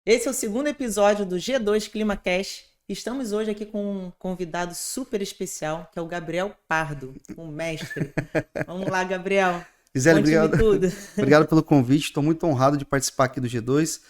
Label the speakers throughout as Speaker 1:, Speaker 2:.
Speaker 1: Esse é o segundo episódio do G2 ClimaCast. Estamos hoje aqui com um convidado super especial, que é o Gabriel Pardo, o mestre. Vamos lá, Gabriel.
Speaker 2: Gisele,
Speaker 1: Conte-me
Speaker 2: obrigado,
Speaker 1: tudo.
Speaker 2: obrigado pelo convite. Estou muito honrado de participar aqui do G2.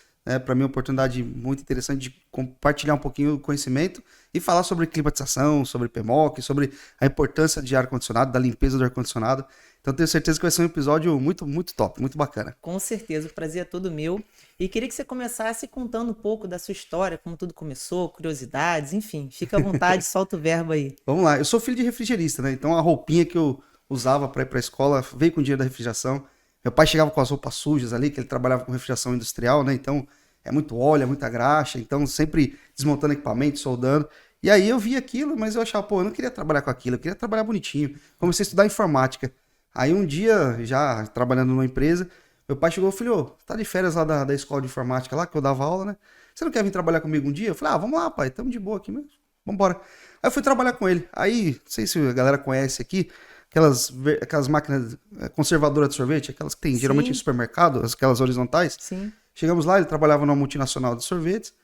Speaker 2: Para mim é uma oportunidade muito interessante de compartilhar um pouquinho do conhecimento e falar sobre climatização, sobre PMOC, sobre a importância de ar-condicionado, da limpeza do ar-condicionado. Então tenho certeza que vai ser um episódio muito, muito top, muito bacana.
Speaker 1: Com certeza, o prazer é todo meu. E queria que você começasse contando um pouco da sua história, como tudo começou, curiosidades, enfim. Fica à vontade, solta o verbo aí.
Speaker 2: Vamos lá, eu sou filho de refrigerista, né? Então a roupinha que eu usava para ir para a escola veio com o dinheiro da refrigeração. Meu pai chegava com as roupas sujas ali, que ele trabalhava com refrigeração industrial, né? Então é muito óleo, é muita graxa, então sempre desmontando equipamento, soldando. E aí eu vi aquilo, mas eu achava, pô, eu não queria trabalhar com aquilo, eu queria trabalhar bonitinho. Comecei a estudar informática. Aí um dia, já trabalhando numa empresa, meu pai chegou e falou, ô, tá de férias lá da escola de informática lá, que eu dava aula, né? Você não quer vir trabalhar comigo um dia? Eu falei, ah, vamos lá, pai, tamo de boa aqui mesmo. Vambora. Aí eu fui trabalhar com ele. Aí, não sei se a galera conhece aqui, aquelas máquinas conservadoras de sorvete, aquelas que tem geralmente em
Speaker 1: Sim,
Speaker 2: supermercado, aquelas horizontais.
Speaker 1: sim.
Speaker 2: Chegamos lá, ele trabalhava numa multinacional de sorvetes.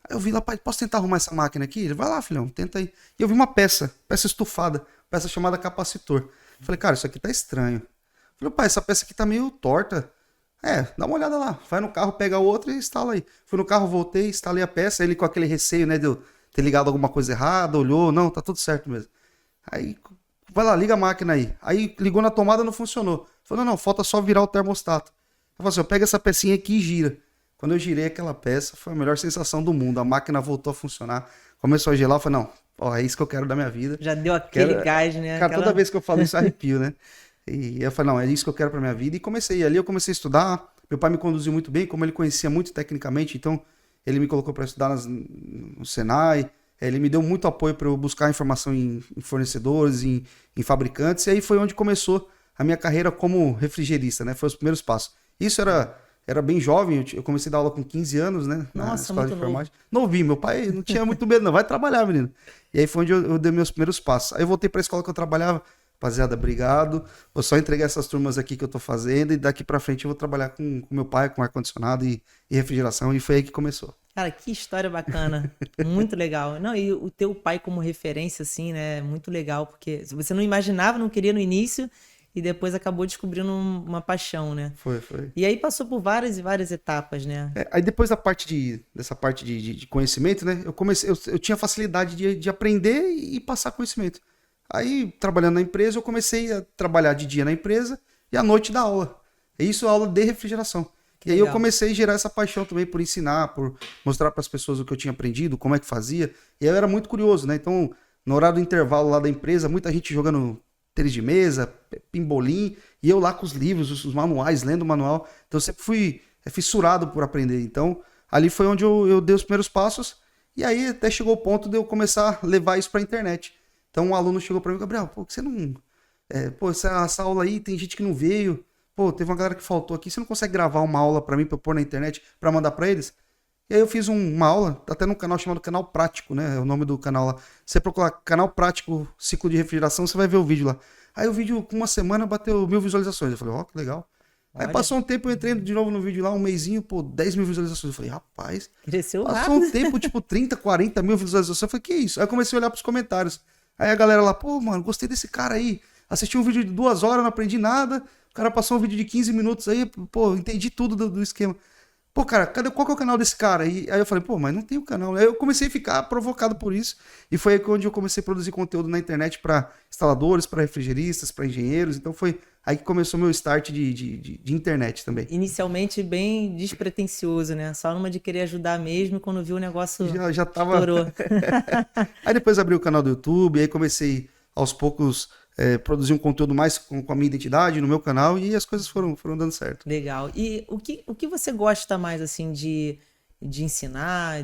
Speaker 2: Aí eu vi lá, pai, posso tentar arrumar essa máquina aqui? Ele, vai lá, filhão, tenta aí. E eu vi uma peça estufada, peça chamada capacitor. Falei, cara, isso aqui tá estranho. Falei, pai, essa peça aqui tá meio torta. Dá uma olhada lá. Vai no carro, pega outra e instala aí. Fui no carro, voltei, instalei a peça. Ele com aquele receio, né, de eu ter ligado alguma coisa errada, olhou, não, tá tudo certo mesmo. Aí, vai lá, liga a máquina aí. Aí ligou na tomada, não funcionou. Falou, não, falta só virar o termostato. Eu falei assim, eu pego essa pecinha aqui e gira. Quando eu girei aquela peça, foi a melhor sensação do mundo. A máquina voltou a funcionar, começou a gelar. Eu falei, não, ó, é isso que eu quero da minha vida.
Speaker 1: Já deu aquele
Speaker 2: Quero...
Speaker 1: gás, né?
Speaker 2: Cara, toda
Speaker 1: Aquela.
Speaker 2: vez que eu falo isso, arrepio, né? E eu falei, não, é isso que eu quero pra minha vida. E comecei, ali eu comecei a estudar. Meu pai me conduziu muito bem, como ele conhecia muito tecnicamente, então ele me colocou para estudar no Senai. Ele me deu muito apoio para eu buscar informação em fornecedores, em fabricantes. E aí foi onde começou a minha carreira como refrigerista, né? Foi os primeiros passos. Isso era bem jovem, eu comecei a dar aula com 15 anos, né? Na
Speaker 1: Nossa,
Speaker 2: escola de
Speaker 1: muito novo.
Speaker 2: informática. Novinho, meu pai não tinha muito medo, não. Vai trabalhar, menino. E aí foi onde eu dei meus primeiros passos. Aí eu voltei para a escola que eu trabalhava. Rapaziada, obrigado. Vou só entregar essas turmas aqui que eu tô fazendo e daqui pra frente eu vou trabalhar com meu pai, com ar-condicionado e refrigeração. E foi aí que começou.
Speaker 1: Cara, que história bacana. Muito legal. Não, e o teu pai como referência, assim, né? Muito legal, porque você não imaginava, não queria no início, e depois acabou descobrindo uma paixão, né?
Speaker 2: Foi, foi.
Speaker 1: E aí passou por várias e várias etapas, né?
Speaker 2: Aí depois dessa parte de conhecimento, né? Eu tinha facilidade de aprender e passar conhecimento. Aí, trabalhando na empresa, eu comecei a trabalhar de dia na empresa e à noite dar aula. E isso é aula de refrigeração.
Speaker 1: Que
Speaker 2: E aí eu
Speaker 1: legal.
Speaker 2: comecei a gerar essa paixão também por ensinar, por mostrar para as pessoas o que eu tinha aprendido, como é que fazia. E aí eu era muito curioso, né? Então, no horário do intervalo lá da empresa, muita gente jogando tênis de mesa, pimbolim, e eu lá com os livros, os manuais, lendo o manual. Então eu sempre fui fissurado por aprender. Então, ali foi onde eu dei os primeiros passos. E aí até chegou o ponto de eu começar a levar isso para a internet. Então um aluno chegou para mim, Gabriel, pô, que você não. Pô, essa aula aí tem gente que não veio. Pô, teve uma galera que faltou aqui. Você não consegue gravar uma aula para mim, para eu pôr na internet, para mandar para eles? E aí eu fiz uma aula, tá até num canal chamado Canal Prático, né? É o nome do canal lá. Você procurar Canal Prático Ciclo de Refrigeração, você vai ver o vídeo lá. Aí o vídeo, com uma semana, bateu 1.000 visualizações. Eu falei, ó, que legal. Aí
Speaker 1: Olha,
Speaker 2: passou um tempo, eu entrei de novo no vídeo lá, um mesinho, pô, 10.000 visualizações. Eu falei, rapaz,
Speaker 1: cresceu
Speaker 2: passou um
Speaker 1: rápido.
Speaker 2: tempo, tipo, 30, 40 mil visualizações. Eu falei, que isso? Aí eu comecei a olhar pros comentários. Aí a galera lá, pô, mano, gostei desse cara aí. Assisti um vídeo de 2 horas, não aprendi nada. O cara passou um vídeo de 15 minutos aí, pô, entendi tudo do esquema. Pô, cara, qual que é o canal desse cara? E aí eu falei, pô, mas não tem o canal. Aí eu comecei a ficar provocado por isso. E foi aí onde eu comecei a produzir conteúdo na internet para instaladores, para refrigeristas, para engenheiros. Então foi aí que começou meu start de internet também.
Speaker 1: Inicialmente bem despretensioso, né? Só numa de querer ajudar mesmo, e quando viu o negócio
Speaker 2: Já tava.
Speaker 1: estourou.
Speaker 2: Aí depois abri o canal do YouTube, aí comecei aos poucos produzir um conteúdo mais com a minha identidade no meu canal e as coisas foram dando certo.
Speaker 1: Legal. E o que você gosta mais, assim, de ensinar?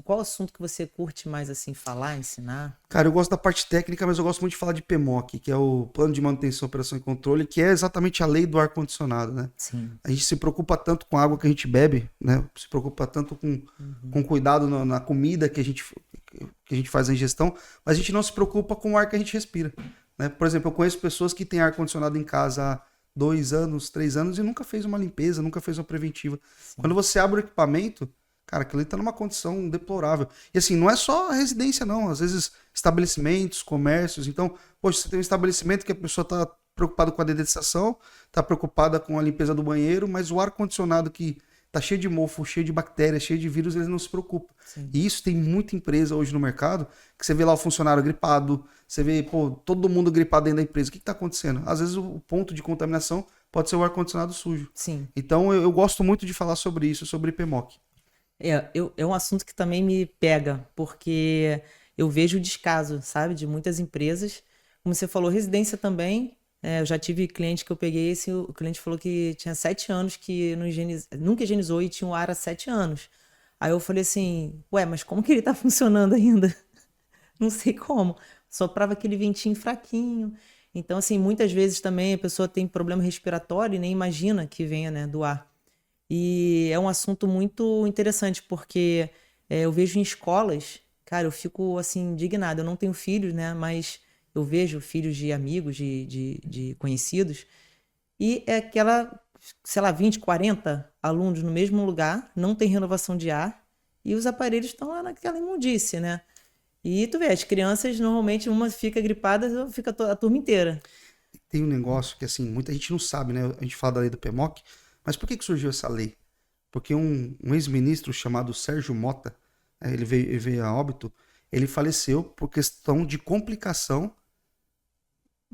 Speaker 1: Qual assunto que você curte mais, assim, falar, ensinar?
Speaker 2: Cara, eu gosto da parte técnica, mas eu gosto muito de falar de PMOC, que é o Plano de Manutenção, Operação e Controle, que é exatamente a lei do ar-condicionado, né?
Speaker 1: Sim.
Speaker 2: A gente se preocupa tanto com a água que a gente bebe, né? Se preocupa tanto com cuidado na comida que a gente faz a ingestão, mas a gente não se preocupa com o ar que a gente respira, né? Por exemplo, eu conheço pessoas que têm ar-condicionado em casa há 2 anos, 3 anos e nunca fez uma limpeza, nunca fez uma preventiva.
Speaker 1: Sim.
Speaker 2: Quando você abre o equipamento, Cara, aquilo ali tá numa condição deplorável. E assim, não é só a residência, não. Às vezes, estabelecimentos, comércios. Então, poxa, você tem um estabelecimento que a pessoa tá preocupada com a dedetização, tá preocupada com a limpeza do banheiro, mas o ar-condicionado que tá cheio de mofo, cheio de bactérias, cheio de vírus, eles não se preocupam.
Speaker 1: Sim.
Speaker 2: E isso tem muita empresa hoje no mercado, que você vê lá o funcionário gripado, você vê, pô, todo mundo gripado dentro da empresa. O que tá acontecendo? Às vezes o ponto de contaminação pode ser o ar-condicionado sujo.
Speaker 1: Sim.
Speaker 2: Então eu gosto muito de falar sobre isso, sobre PMOC.
Speaker 1: É um assunto que também me pega, porque eu vejo o descaso, sabe, de muitas empresas. Como você falou, residência também. Eu já tive cliente que eu peguei esse, o cliente falou que tinha 7 anos que não nunca higienizou e tinha um ar há 7 anos. Aí eu falei assim, ué, mas como que ele tá funcionando ainda? Não sei como. Soprava aquele ventinho fraquinho. Então, assim, muitas vezes também a pessoa tem problema respiratório e nem imagina que venha, né, do ar. E é um assunto muito interessante, porque eu vejo em escolas, cara, eu fico assim indignada. Eu não tenho filhos, né? Mas eu vejo filhos de amigos, de conhecidos, e é aquela, sei lá, 20, 40 alunos no mesmo lugar, não tem renovação de ar, e os aparelhos estão lá naquela imundície, né? E tu vê, as crianças, normalmente, uma fica gripada, fica a turma inteira.
Speaker 2: Tem um negócio que, assim, muita gente não sabe, né? A gente fala da lei do PMOC, mas por que surgiu essa lei? Porque um ex-ministro chamado Sérgio Mota, ele veio a óbito, ele faleceu por questão de complicação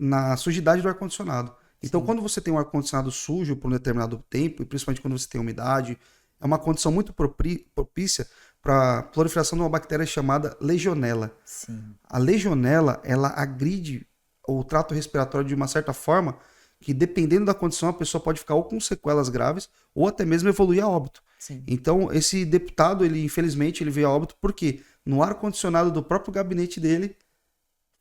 Speaker 2: na sujidade do ar-condicionado. Então,
Speaker 1: Sim.
Speaker 2: quando você tem um ar-condicionado sujo por um determinado tempo, e principalmente quando você tem umidade, é uma condição muito propícia para a proliferação de uma bactéria chamada legionela.
Speaker 1: Sim.
Speaker 2: A legionela, ela agride o trato respiratório de uma certa forma que, dependendo da condição, a pessoa pode ficar ou com sequelas graves ou até mesmo evoluir a óbito.
Speaker 1: Sim.
Speaker 2: Então, esse deputado, ele infelizmente, ele veio a óbito porque no ar-condicionado do próprio gabinete dele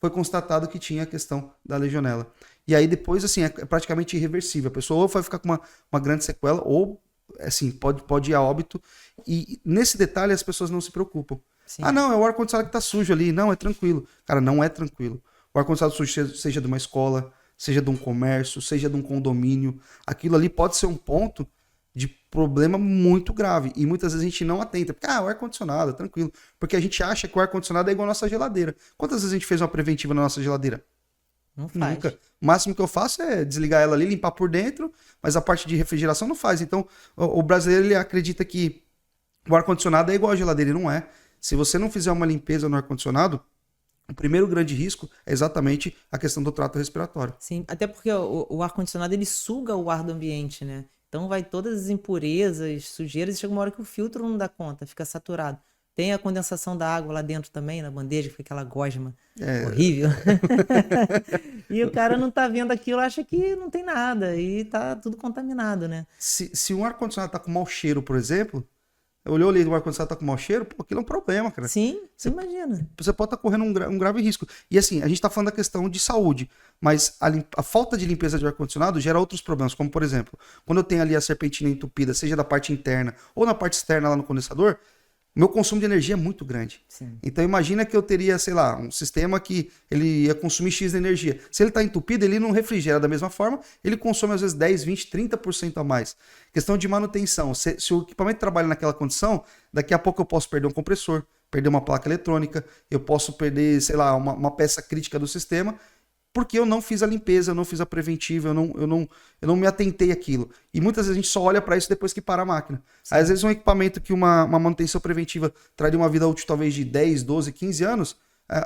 Speaker 2: foi constatado que tinha a questão da legionela. E aí depois, assim, é praticamente irreversível. A pessoa ou vai ficar com uma grande sequela ou, assim, pode ir a óbito. E nesse detalhe as pessoas não se preocupam.
Speaker 1: Sim.
Speaker 2: Ah, não, é o ar-condicionado que tá sujo ali. Não, é tranquilo. Cara, não é tranquilo. O ar-condicionado sujo, seja de uma escola, seja de um comércio, seja de um condomínio, aquilo ali pode ser um ponto de problema muito grave. E muitas vezes a gente não atenta. Porque, o ar-condicionado, tranquilo. Porque a gente acha que o ar-condicionado é igual a nossa geladeira. Quantas vezes a gente fez uma preventiva na nossa geladeira?
Speaker 1: Não faz.
Speaker 2: Nunca. O máximo que eu faço é desligar ela ali, limpar por dentro, mas a parte de refrigeração não faz. Então, o brasileiro ele acredita que o ar-condicionado é igual a geladeira, e não é. Se você não fizer uma limpeza no ar-condicionado, o primeiro grande risco é exatamente a questão do trato respiratório.
Speaker 1: Sim, até porque o ar-condicionado ele suga o ar do ambiente, né? Então vai todas as impurezas, sujeiras, e chega uma hora que o filtro não dá conta, fica saturado. Tem a condensação da água lá dentro também, na bandeja, que fica aquela gosma horrível. E o cara não tá vendo aquilo, acha que não tem nada, e tá tudo contaminado, né?
Speaker 2: Se um ar-condicionado tá com mau cheiro, por exemplo, olhou ali, o ar-condicionado tá com mau cheiro, pô, aquilo é um problema, cara.
Speaker 1: Sim, você imagina.
Speaker 2: Você pode estar correndo um grave risco. E assim, a gente está falando da questão de saúde, mas a falta de limpeza de ar-condicionado gera outros problemas, como por exemplo, quando eu tenho ali a serpentina entupida, seja da parte interna ou na parte externa lá no condensador, meu consumo de energia é muito grande.
Speaker 1: Sim.
Speaker 2: Então imagina que eu teria, sei lá, um sistema que ele ia consumir X de energia. Se ele está entupido, ele não refrigera da mesma forma, ele consome às vezes 10, 20, 30% a mais. Questão de manutenção. Se o equipamento trabalha naquela condição, daqui a pouco eu posso perder um compressor, perder uma placa eletrônica, eu posso perder, sei lá, uma peça crítica do sistema, porque eu não fiz a limpeza, eu não fiz a preventiva, eu não me atentei àquilo. E muitas vezes a gente só olha para isso depois que para a máquina. Aí, às vezes um equipamento que uma manutenção preventiva traria uma vida útil talvez de 10, 12, 15 anos,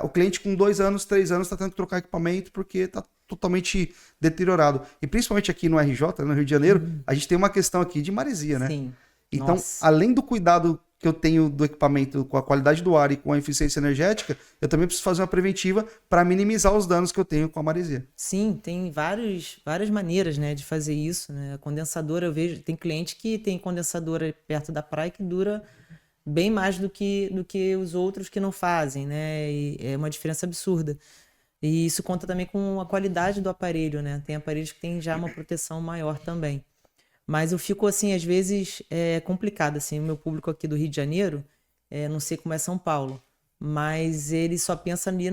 Speaker 2: o cliente com 2 anos, 3 anos está tendo que trocar equipamento porque está totalmente deteriorado. E principalmente aqui no RJ, no Rio de Janeiro, a gente tem uma questão aqui de maresia, né?
Speaker 1: Sim.
Speaker 2: Então,
Speaker 1: Nossa.
Speaker 2: além do cuidado que eu tenho do equipamento com a qualidade do ar e com a eficiência energética, eu também preciso fazer uma preventiva para minimizar os danos que eu tenho com a maresia.
Speaker 1: Sim, tem várias maneiras, né, de fazer isso, né? A condensadora, eu vejo, tem cliente que tem condensadora perto da praia que dura bem mais do que os outros que não fazem, né? E é uma diferença absurda. E isso conta também com a qualidade do aparelho, né? Tem aparelhos que têm já uma proteção maior também. Mas eu fico, assim, às vezes é complicado, assim, o meu público aqui do Rio de Janeiro, não sei como é São Paulo, mas ele só pensa ali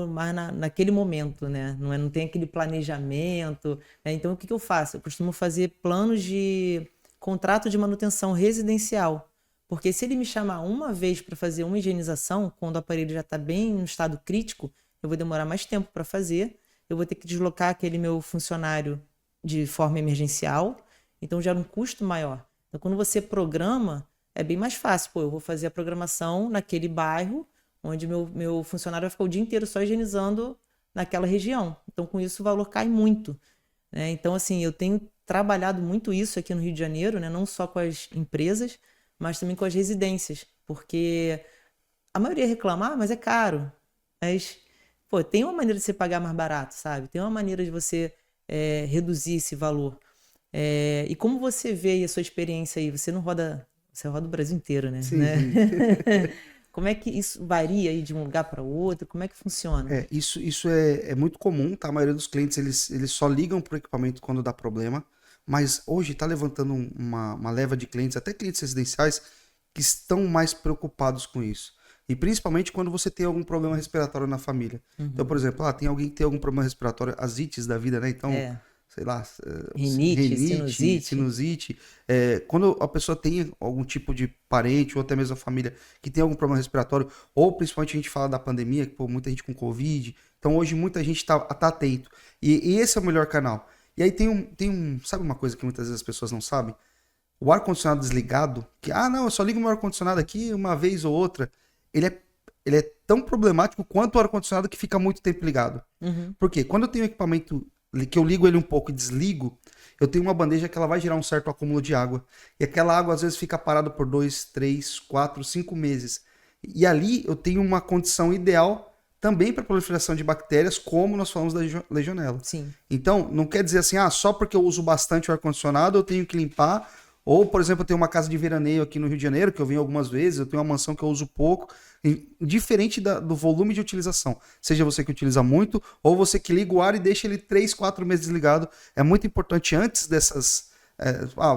Speaker 1: mais naquele momento, né? Não tem aquele planejamento, né? Então, o que eu faço? Eu costumo fazer planos de contrato de manutenção residencial, Porque se ele me chamar uma vez para fazer uma higienização, quando o aparelho já está bem no estado crítico, eu vou demorar mais tempo para fazer, eu vou ter que deslocar aquele meu funcionário de forma emergencial, então gera um custo maior. Então, quando você programa, é bem mais fácil. Pô, eu vou fazer a programação naquele bairro, onde meu funcionário vai ficar o dia inteiro só higienizando naquela região. Então, com isso, o valor cai muito, né? Então, assim, eu tenho trabalhado muito isso aqui no Rio de Janeiro, né? Não só com as empresas, mas também com as residências, porque a maioria reclama, mas é caro. Mas, pô, tem uma maneira de você pagar mais barato, sabe? Tem uma maneira de você reduzir esse valor. E como você vê aí a sua experiência aí? Você roda o Brasil inteiro, né?
Speaker 2: Sim, sim.
Speaker 1: Como é que isso varia aí de um lugar para o outro? Como é que funciona?
Speaker 2: Isso é muito comum, tá? A maioria dos clientes, eles só ligam pro equipamento quando dá problema, mas hoje tá levantando uma leva de clientes, até clientes residenciais, que estão mais preocupados com isso. E principalmente quando você tem algum problema respiratório na família. Então, por exemplo, tem alguém que tem algum problema respiratório, as ites da vida, né? Então, sei lá,
Speaker 1: Rinite,
Speaker 2: sinusite. Quando a pessoa tem algum tipo de parente ou até mesmo a família que tem algum problema respiratório, ou principalmente a gente fala da pandemia, que pô, muita gente com Covid, então hoje muita gente tá atento. E esse é o melhor canal. E aí sabe uma coisa que muitas vezes as pessoas não sabem? O ar-condicionado desligado, que, não, eu só ligo meu ar-condicionado aqui uma vez ou outra, ele é tão problemático quanto o ar-condicionado que fica muito tempo ligado. Por quê? Quando eu tenho um equipamento que eu ligo ele um pouco e desligo, eu tenho uma bandeja que ela vai gerar um certo acúmulo de água. E aquela água às vezes fica parada por 2, 3, 4, 5 meses. E ali eu tenho uma condição ideal também para proliferação de bactérias, como nós falamos da legionela.
Speaker 1: Sim.
Speaker 2: Então, não quer dizer assim, só porque eu uso bastante o ar-condicionado eu tenho que limpar. Ou, por exemplo, eu tenho uma casa de veraneio aqui no Rio de Janeiro, que eu venho algumas vezes, eu tenho uma mansão que eu uso pouco, diferente do volume de utilização. Seja você que utiliza muito, ou você que liga o ar e deixa ele 3, 4 meses desligado. É muito importante antes dessas...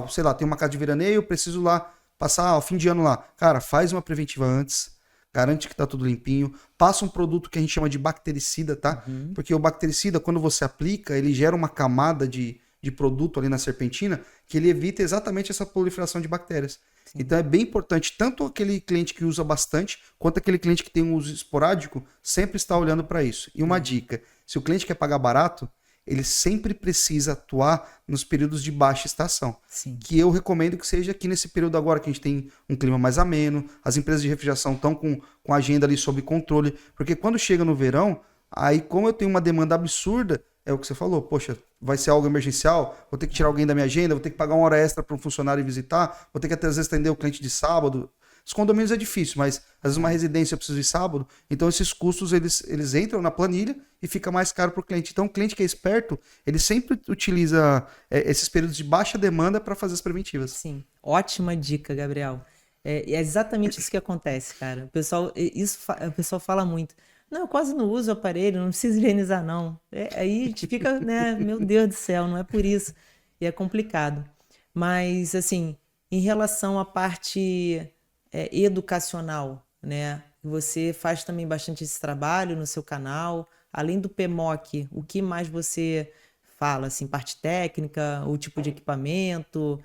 Speaker 2: sei lá, tem uma casa de veraneio, preciso lá passar o fim de ano lá. Cara, faz uma preventiva antes, garante que tá tudo limpinho, passa um produto que a gente chama de bactericida, tá? Porque o bactericida, quando você aplica, ele gera uma camada de produto ali na serpentina, que ele evita exatamente essa proliferação de bactérias. Sim. Então é bem importante, tanto aquele cliente que usa bastante, quanto aquele cliente que tem um uso esporádico, sempre está olhando para isso. E uma dica, se o cliente quer pagar barato, ele sempre precisa atuar nos períodos de baixa estação.
Speaker 1: Sim.
Speaker 2: Que eu recomendo que seja aqui nesse período agora, que a gente tem um clima mais ameno, as empresas de refrigeração estão com a agenda ali sob controle, porque quando chega no verão, aí como eu tenho uma demanda absurda, é o que você falou, poxa, vai ser algo emergencial, vou ter que tirar alguém da minha agenda, vou ter que pagar uma hora extra para um funcionário visitar, vou ter que até às vezes atender o cliente de sábado. Os condomínios é difícil, mas às vezes uma residência eu preciso de sábado, então esses custos eles entram na planilha e fica mais caro para o cliente. Então o cliente que é esperto, ele sempre utiliza esses períodos de baixa demanda para fazer as preventivas.
Speaker 1: Sim, ótima dica, Gabriel. É exatamente isso que acontece, cara. O pessoal fala muito. Não, eu quase não uso o aparelho, não preciso higienizar, não. Aí a gente fica, né? Meu Deus do céu, não é por isso. E é complicado. Mas, assim, em relação à parte educacional, né? Você faz também bastante esse trabalho no seu canal. Além do PMOC, o que mais você fala? Assim, parte técnica, o tipo de equipamento?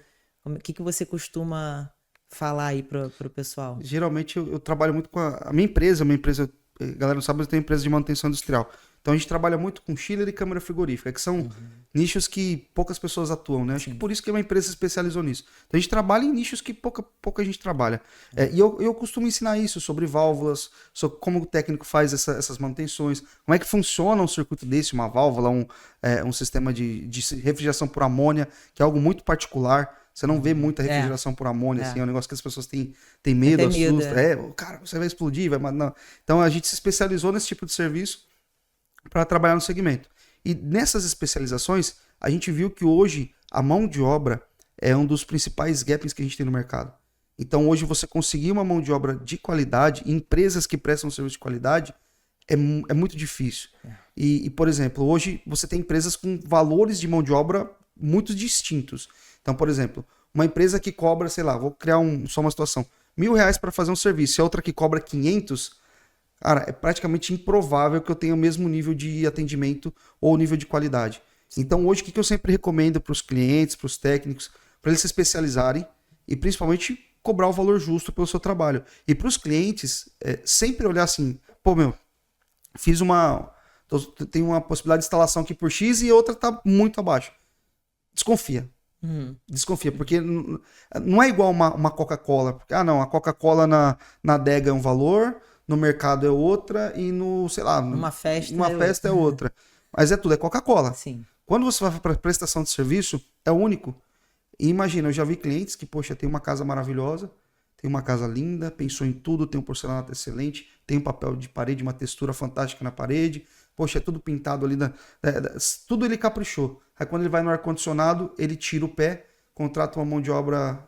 Speaker 1: O que você costuma falar aí para o pessoal?
Speaker 2: Geralmente eu trabalho muito com a minha empresa, a galera não sabe, mas eu tenho empresa de manutenção industrial. Então a gente trabalha muito com chiller e câmara frigorífica, que são nichos que poucas pessoas atuam, né? Acho que por isso que uma empresa se especializou nisso. Então a gente trabalha em nichos que pouca gente trabalha. E eu costumo ensinar isso sobre válvulas, sobre como o técnico faz essas manutenções, como é que funciona um circuito desse, uma válvula, um sistema de refrigeração por amônia, que é algo muito particular. Você não vê muita refrigeração por amônia, assim, é um negócio que as pessoas têm medo, assusta. Cara, você vai explodir, não. Então a gente se especializou nesse tipo de serviço para trabalhar no segmento. E nessas especializações, a gente viu que hoje a mão de obra é um dos principais gaps que a gente tem no mercado. Então hoje você conseguir uma mão de obra de qualidade, empresas que prestam serviço de qualidade, é muito difícil. E, por exemplo, hoje você tem empresas com valores de mão de obra muito distintos. Então, por exemplo, uma empresa que cobra, sei lá, vou criar só uma situação, R$1.000 para fazer um serviço, e a outra que cobra 500, cara, é praticamente improvável que eu tenha o mesmo nível de atendimento ou nível de qualidade. Então, hoje, o que eu sempre recomendo para os clientes, para os técnicos, para eles se especializarem e principalmente cobrar o valor justo pelo seu trabalho. E para os clientes, sempre olhar assim, pô, meu, tem uma possibilidade de instalação aqui por X e outra tá muito abaixo. Desconfia. Desconfia, porque não é igual uma Coca-Cola. Não, a Coca-Cola na adega é um valor, no mercado é outra e no, sei lá,
Speaker 1: Numa festa
Speaker 2: é outra. Mas tudo, é Coca-Cola.
Speaker 1: Sim.
Speaker 2: Quando você vai para prestação de serviço, é único. E imagina, eu já vi clientes que, poxa, tem uma casa maravilhosa, tem uma casa linda, pensou em tudo, tem um porcelanato excelente, tem um papel de parede, uma textura fantástica na parede, poxa, é tudo pintado ali, tudo ele caprichou. Aí quando ele vai no ar-condicionado, ele tira o pé, contrata uma mão de obra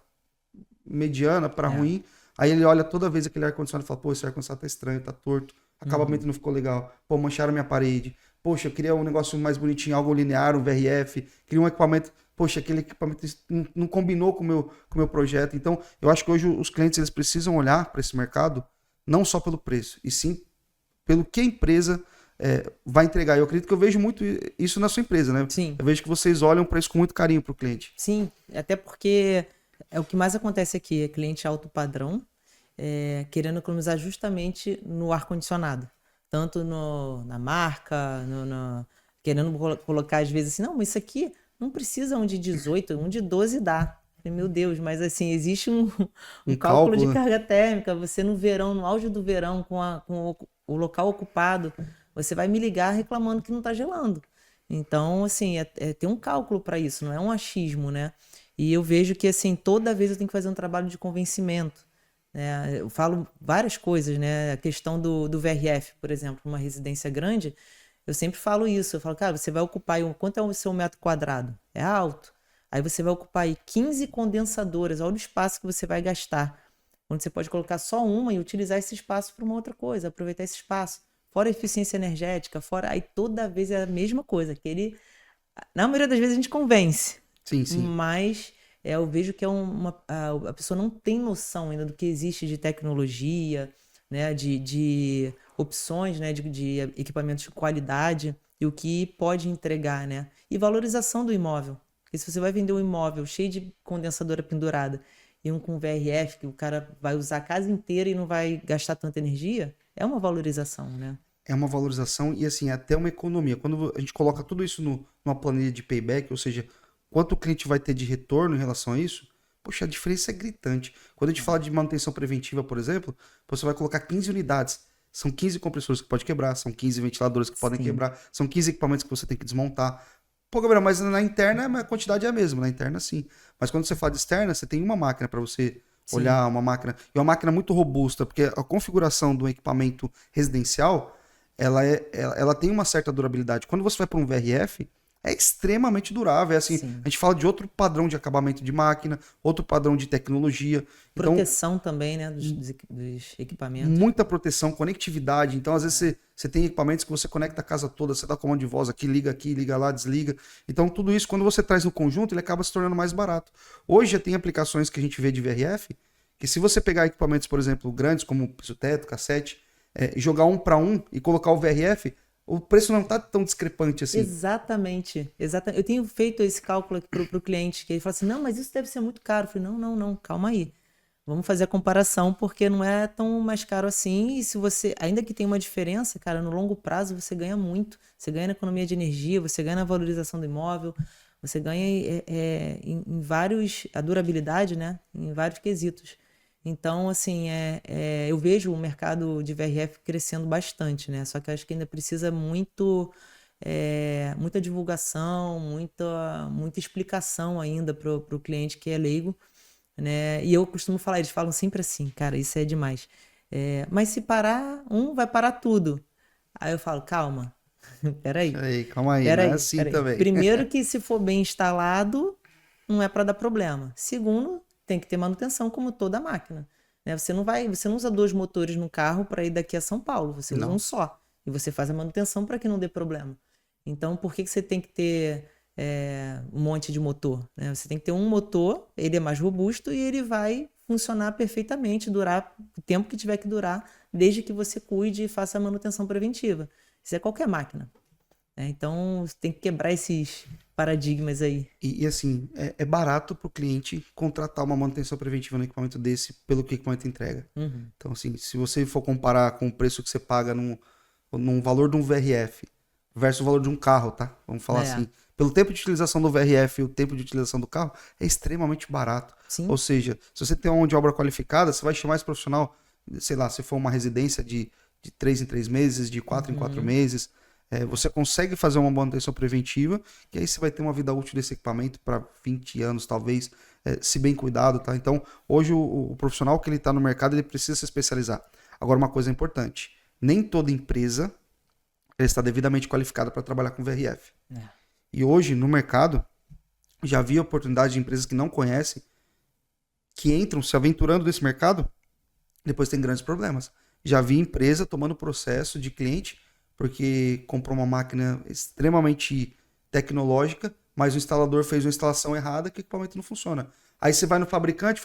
Speaker 2: mediana para ruim, aí ele olha toda vez aquele ar-condicionado e fala, pô, esse ar-condicionado tá estranho, tá torto, acabamento não ficou legal, pô, mancharam minha parede, poxa, eu queria um negócio mais bonitinho, algo linear, um VRF, queria um equipamento, poxa, aquele equipamento não combinou com o meu projeto. Então, eu acho que hoje os clientes eles precisam olhar para esse mercado, não só pelo preço, e sim pelo que a empresa vai entregar. Eu acredito que eu vejo muito isso na sua empresa, né?
Speaker 1: Sim.
Speaker 2: Eu vejo que vocês olham para isso com muito carinho para o cliente.
Speaker 1: Sim, até porque o que mais acontece aqui é cliente alto padrão, querendo economizar justamente no ar-condicionado. Tanto na marca, querendo colocar às vezes assim, não, mas isso aqui não precisa um de 18, um de 12 dá. Meu Deus, mas assim, existe um cálculo de carga térmica. Você no verão, no auge do verão, com o local ocupado, você vai me ligar reclamando que não está gelando. Então, assim, tem um cálculo para isso, não é um achismo, né? E eu vejo que, assim, toda vez eu tenho que fazer um trabalho de convencimento. Eu falo várias coisas, né? A questão do VRF, por exemplo, uma residência grande, eu sempre falo isso. Eu falo, cara, você vai ocupar aí, quanto é o seu metro quadrado? É alto. Aí você vai ocupar aí 15 condensadoras. Olha o espaço que você vai gastar. Onde você pode colocar só uma e utilizar esse espaço para uma outra coisa, aproveitar esse espaço. Fora a eficiência energética, aí toda vez é a mesma coisa. Na maioria das vezes a gente convence.
Speaker 2: Sim, sim.
Speaker 1: Mas eu vejo que a pessoa não tem noção ainda do que existe de tecnologia, né, de opções, né, de equipamentos de qualidade e o que pode entregar, né? E valorização do imóvel. Porque se você vai vender um imóvel cheio de condensadora pendurada e um com VRF, que o cara vai usar a casa inteira e não vai gastar tanta energia, é uma valorização, né?
Speaker 2: É uma valorização e, assim, até uma economia. Quando a gente coloca tudo isso numa planilha de payback, ou seja, quanto o cliente vai ter de retorno em relação a isso, poxa, a diferença é gritante. Quando a gente fala de manutenção preventiva, por exemplo, você vai colocar 15 unidades. São 15 compressores que pode quebrar, são 15 ventiladores que podem quebrar, são 15 equipamentos que você tem que desmontar. Pô, Gabriel, mas na interna a quantidade é a mesma, na interna sim. Mas quando você fala de externa, você tem uma máquina para você olhar, uma máquina. E uma máquina muito robusta, porque a configuração do equipamento residencial, ela tem uma certa durabilidade. Quando você vai para um VRF, é extremamente durável. É assim, a gente fala de outro padrão de acabamento de máquina, outro padrão de tecnologia.
Speaker 1: Proteção também, né, dos equipamentos.
Speaker 2: Muita proteção, conectividade. Então, às vezes, você tem equipamentos que você conecta a casa toda, você dá comando de voz aqui, liga lá, desliga. Então, tudo isso, quando você traz no conjunto, ele acaba se tornando mais barato. Hoje já tem aplicações que a gente vê de VRF, que se você pegar equipamentos, por exemplo, grandes, como piso-teto, cassete, jogar 1 para 1 e colocar o VRF, o preço não está tão discrepante assim.
Speaker 1: Exatamente. Eu tenho feito esse cálculo aqui para o cliente, que ele fala assim, não, mas isso deve ser muito caro. Eu falei, não, calma aí. Vamos fazer a comparação, porque não é tão mais caro assim. E se você, ainda que tenha uma diferença, cara, no longo prazo você ganha muito. Você ganha na economia de energia, você ganha na valorização do imóvel, você ganha em vários, a durabilidade, né? Em vários quesitos. Então, assim, eu vejo o mercado de VRF crescendo bastante, né? Só que acho que ainda precisa muita divulgação, muita explicação ainda para o cliente que é leigo, né? E eu costumo falar, eles falam sempre assim, cara, isso é demais. Mas se parar, vai parar tudo. Aí eu falo, calma, peraí.
Speaker 2: Calma aí, não é assim também.
Speaker 1: Primeiro que se for bem instalado, não é para dar problema. Segundo, tem que ter manutenção como toda máquina, né? Você não usa 2 motores no carro para ir daqui a São Paulo, você usa um só. E você faz a manutenção para que não dê problema. Então, por que você tem que ter um monte de motor, né? Você tem que ter um motor, ele é mais robusto e ele vai funcionar perfeitamente, durar o tempo que tiver que durar, desde que você cuide e faça a manutenção preventiva. Isso é qualquer máquina, né? Então, você tem que quebrar esses paradigmas aí.
Speaker 2: E assim, é barato para o cliente contratar uma manutenção preventiva no equipamento desse pelo que o equipamento entrega.
Speaker 1: Uhum.
Speaker 2: Então, assim, se você for comparar com o preço que você paga num valor de um VRF versus o valor de um carro, tá? Vamos falar assim. Pelo tempo de utilização do VRF e o tempo de utilização do carro, é extremamente barato.
Speaker 1: Sim.
Speaker 2: Ou seja, se você tem uma mão de obra qualificada, você vai chamar esse profissional, sei lá, se for uma residência de 3 em 3 meses, de 4 em 4 meses, você consegue fazer uma manutenção preventiva, e aí você vai ter uma vida útil desse equipamento para 20 anos, talvez, se bem cuidado, tá? Então, hoje o profissional que ele está no mercado, ele precisa se especializar. Agora, uma coisa importante, nem toda empresa está devidamente qualificada para trabalhar com VRF. E hoje, no mercado, já vi oportunidade de empresas que não conhecem, que entram se aventurando nesse mercado, depois tem grandes problemas. Já vi empresa tomando processo de cliente porque comprou uma máquina extremamente tecnológica, mas o instalador fez uma instalação errada que o equipamento não funciona. Aí você vai no fabricante,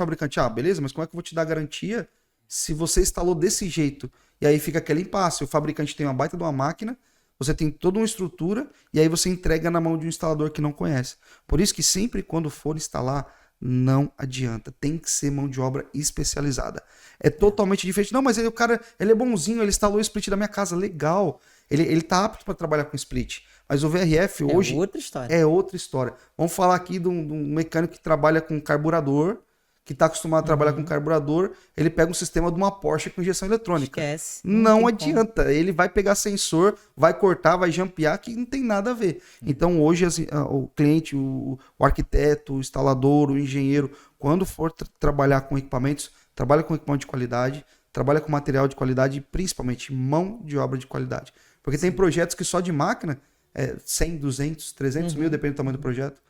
Speaker 2: beleza, mas como é que eu vou te dar garantia se você instalou desse jeito? E aí fica aquele impasse, o fabricante tem uma baita de uma máquina, você tem toda uma estrutura, e aí você entrega na mão de um instalador que não conhece. Por isso que sempre quando for instalar, não adianta. Tem que ser mão de obra especializada. É totalmente diferente. Não, mas o cara, ele é bonzinho, ele instalou o split da minha casa. Legal. Ele tá apto para trabalhar com split. Mas o VRF hoje...
Speaker 1: É outra história.
Speaker 2: É outra história. Vamos falar aqui de um mecânico que trabalha com carburador, que está acostumado a trabalhar com carburador, ele pega um sistema de uma Porsche com injeção eletrônica.
Speaker 1: Esquece.
Speaker 2: Não adianta. Como. Ele vai pegar sensor, vai cortar, vai jampear, que não tem nada a ver. Então, hoje, o cliente, o arquiteto, o instalador, o engenheiro, quando for trabalhar com equipamentos, trabalha com equipamento de qualidade, trabalha com material de qualidade e, principalmente, mão de obra de qualidade. Porque tem projetos que só de máquina, 100, 200, 300 mil, depende do tamanho do projeto.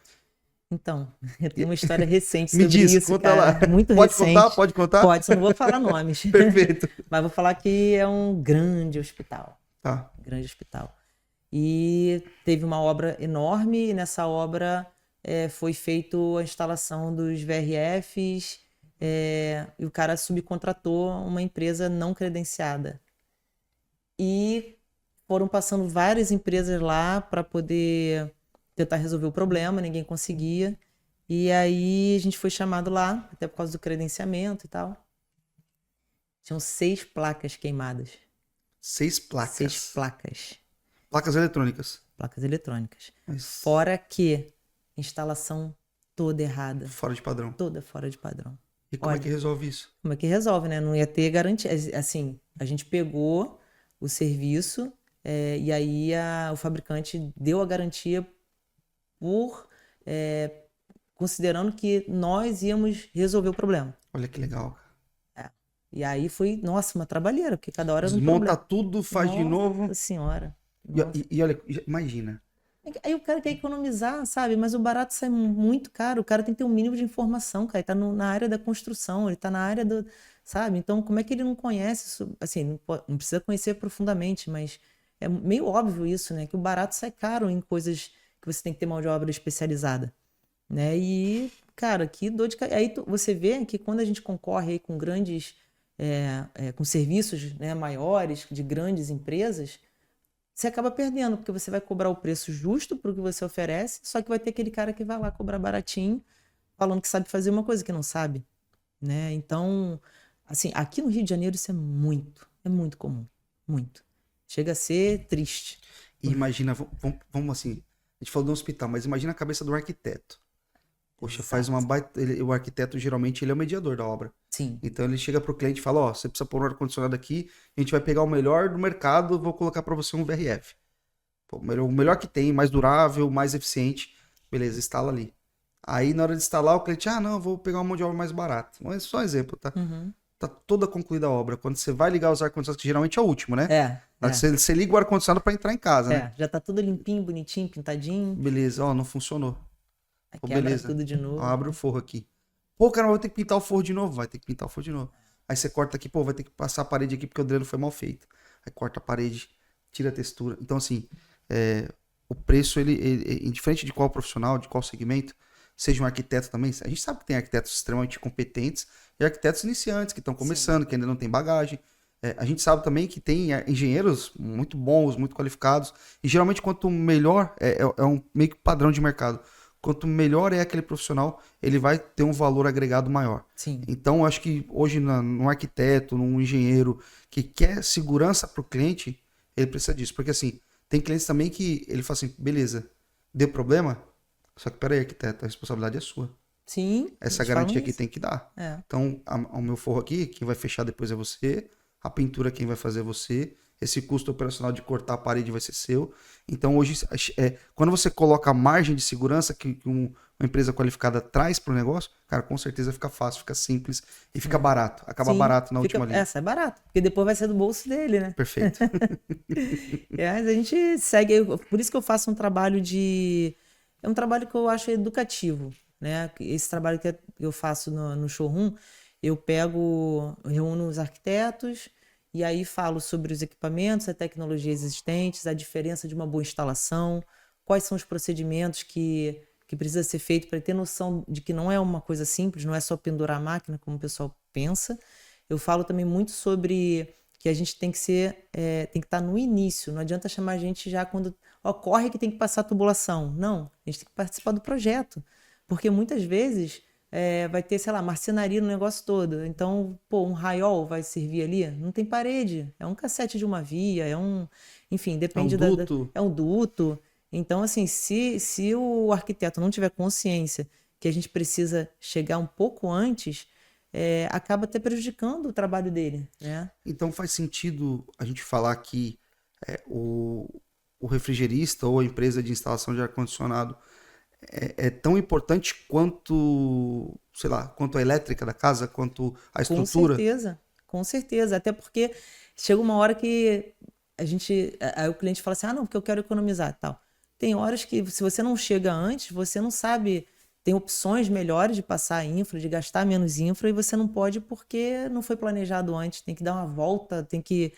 Speaker 1: Então, eu tenho uma história recente sobre
Speaker 2: Me diz,
Speaker 1: isso,
Speaker 2: conta
Speaker 1: cara.
Speaker 2: lá.
Speaker 1: Muito
Speaker 2: Pode
Speaker 1: recente.
Speaker 2: contar? Pode contar?
Speaker 1: Pode, só não vou falar nomes.
Speaker 2: Perfeito.
Speaker 1: Mas vou falar que é um grande hospital.
Speaker 2: Tá.
Speaker 1: Grande hospital. E teve uma obra enorme, e nessa obra foi feita a instalação dos VRFs, e o cara subcontratou uma empresa não credenciada. E foram passando várias empresas lá para poder tentar resolver o problema, ninguém conseguia. E aí a gente foi chamado lá, até por causa do credenciamento e tal. Tinham 6 placas queimadas.
Speaker 2: 6 placas?
Speaker 1: 6 placas.
Speaker 2: Placas eletrônicas.
Speaker 1: Placas eletrônicas.
Speaker 2: Mas...
Speaker 1: Fora que instalação toda errada.
Speaker 2: Fora de padrão.
Speaker 1: Toda fora de padrão.
Speaker 2: E como é que resolve isso?
Speaker 1: Como é que resolve, né? Não ia ter garantia. Assim, a gente pegou o serviço e aí o fabricante deu a garantia por considerando que nós íamos resolver o problema.
Speaker 2: Olha que legal.
Speaker 1: E aí foi, nossa, uma trabalheira, porque cada hora era um
Speaker 2: desmonta
Speaker 1: problema.
Speaker 2: Tudo, faz de novo.
Speaker 1: Nossa senhora.
Speaker 2: E olha, imagina.
Speaker 1: Aí o cara quer economizar, sabe? Mas o barato sai muito caro. O cara tem que ter um mínimo de informação, cara. Ele tá na área da construção, ele tá na área do... Sabe? Então, como é que ele não conhece isso? Assim, não precisa conhecer profundamente, mas é meio óbvio isso, né? Que o barato sai caro em coisas que você tem que ter mão de obra especializada, né? E, cara, que dor de... Aí você vê que quando a gente concorre aí com grandes... com serviços, né, maiores, de grandes empresas, você acaba perdendo, porque você vai cobrar o preço justo para o que você oferece, só que vai ter aquele cara que vai lá cobrar baratinho, falando que sabe fazer uma coisa que não sabe, né? Então, assim, aqui no Rio de Janeiro isso é muito comum, muito. Chega a ser triste.
Speaker 2: E imagina, vamos assim, a gente falou do hospital, mas imagina a cabeça do arquiteto. Poxa,
Speaker 1: Exato.
Speaker 2: faz uma baita... O arquiteto, geralmente, ele é o mediador da obra.
Speaker 1: Sim.
Speaker 2: Então, ele chega pro cliente e fala, você precisa pôr um ar-condicionado aqui, a gente vai pegar o melhor do mercado, vou colocar para você um VRF. Pô, o melhor que tem, mais durável, mais eficiente. Beleza, instala ali. Aí, na hora de instalar, o cliente, não, vou pegar uma mão de obra mais barata. Mas só um exemplo, tá?
Speaker 1: Uhum.
Speaker 2: Tá toda concluída a obra. Quando você vai ligar os ar-condicionados, que geralmente é o último, né? Você liga o ar-condicionado para entrar em casa, né?
Speaker 1: Já tá tudo limpinho, bonitinho, pintadinho.
Speaker 2: Beleza, não funcionou.
Speaker 1: Aí quebra
Speaker 2: beleza.
Speaker 1: tudo de novo.
Speaker 2: Abre o forro aqui. Pô, cara, vou ter que pintar o forro de novo. Vai ter que pintar o forro de novo. Aí você corta aqui, vai ter que passar a parede aqui porque o dreno foi mal feito. Aí corta a parede, tira a textura. Então, assim, o preço, ele indiferente de qual profissional, de qual segmento, seja um arquiteto também, a gente sabe que tem arquitetos extremamente competentes e arquitetos iniciantes que estão começando, que ainda não tem bagagem. A gente sabe também que tem engenheiros muito bons, muito qualificados, e geralmente quanto melhor, é um meio que padrão de mercado, quanto melhor é aquele profissional, ele vai ter um valor agregado maior.
Speaker 1: Sim.
Speaker 2: Então, eu acho que hoje, num arquiteto, num engenheiro que quer segurança para o cliente, ele precisa disso. Porque, assim, tem clientes também que ele fala assim, beleza, deu problema, só que peraí, arquiteto, a responsabilidade é sua.
Speaker 1: Sim,
Speaker 2: Essa
Speaker 1: eles falam
Speaker 2: garantia aqui
Speaker 1: isso.
Speaker 2: tem que dar.
Speaker 1: É.
Speaker 2: Então, o meu forro aqui, quem vai fechar depois é você, a pintura quem vai fazer é você, esse custo operacional de cortar a parede vai ser seu. Então, hoje, quando você coloca a margem de segurança que uma empresa qualificada traz para o negócio, cara, com certeza fica fácil, fica simples e fica barato. Acaba
Speaker 1: Sim,
Speaker 2: barato na última linha.
Speaker 1: essa é barato, porque depois vai ser do bolso dele, né?
Speaker 2: Perfeito.
Speaker 1: Mas a gente segue, por isso que eu faço um trabalho é um trabalho que eu acho educativo, né? Esse trabalho que eu faço no showroom, eu reúno os arquitetos e aí falo sobre os equipamentos, as tecnologias existentes, a diferença de uma boa instalação, quais são os procedimentos que precisa ser feito para ter noção de que não é uma coisa simples, não é só pendurar a máquina como o pessoal pensa. Eu falo também muito sobre que a gente tem que tem que estar no início. Não adianta chamar a gente já quando ocorre que tem que passar a tubulação. Não, a gente tem que participar do projeto. Porque muitas vezes vai ter, sei lá, marcenaria no negócio todo. Então, pô, um raiol vai servir ali? Não tem parede. É um cassete de uma via, enfim, depende
Speaker 2: duto.
Speaker 1: é um duto. Então, assim, se o arquiteto não tiver consciência que a gente precisa chegar um pouco antes, acaba até prejudicando o trabalho dele, né?
Speaker 2: Então faz sentido a gente falar que o refrigerista ou a empresa de instalação de ar-condicionado é tão importante quanto, sei lá, quanto a elétrica da casa, quanto a
Speaker 1: Com
Speaker 2: estrutura.
Speaker 1: certeza, com certeza. Até porque chega uma hora que aí o cliente fala assim, ah, não, porque eu quero economizar e tal. Tem horas que se você não chega antes, você não sabe, tem opções melhores de passar a infra, de gastar menos infra, e você não pode porque não foi planejado antes, tem que dar uma volta, tem que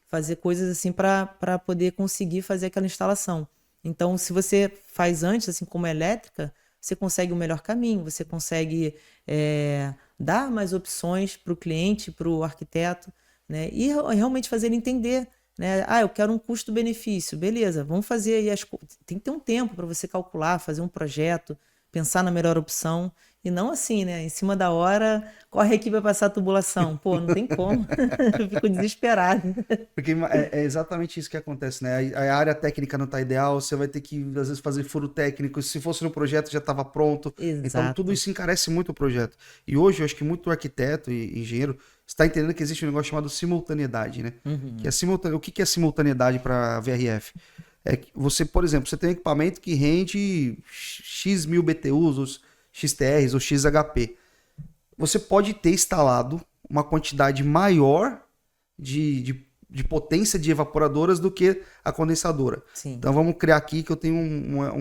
Speaker 1: fazer coisas assim para poder conseguir fazer aquela instalação. Então, se você faz antes, assim como a elétrica, você consegue o melhor caminho, você consegue dar mais opções para o cliente, para o arquiteto, né? E realmente fazer ele entender, né? Ah, eu quero um custo-benefício, beleza, vamos fazer aí tem que ter um tempo para você calcular, fazer um projeto, pensar na melhor opção, e não assim, né? Em cima da hora, corre aqui para passar a tubulação. Pô, não tem como. Eu fico desesperado.
Speaker 2: Porque é exatamente isso que acontece, né? A área técnica não está ideal, você vai ter que, às vezes, fazer furo técnico. Se fosse no projeto, já estava pronto. Então, tudo
Speaker 1: Exato.
Speaker 2: isso encarece muito o projeto. E hoje, eu acho que muito arquiteto e engenheiro está entendendo que existe um negócio chamado simultaneidade, né? Que o que é simultaneidade para VRF? É que você, por exemplo, você tem um equipamento que rende X mil BTUs, ou XTRs ou XHP. Você pode ter instalado uma quantidade maior de potência de evaporadoras do que a condensadora.
Speaker 1: Sim.
Speaker 2: Então vamos criar aqui que eu tenho uma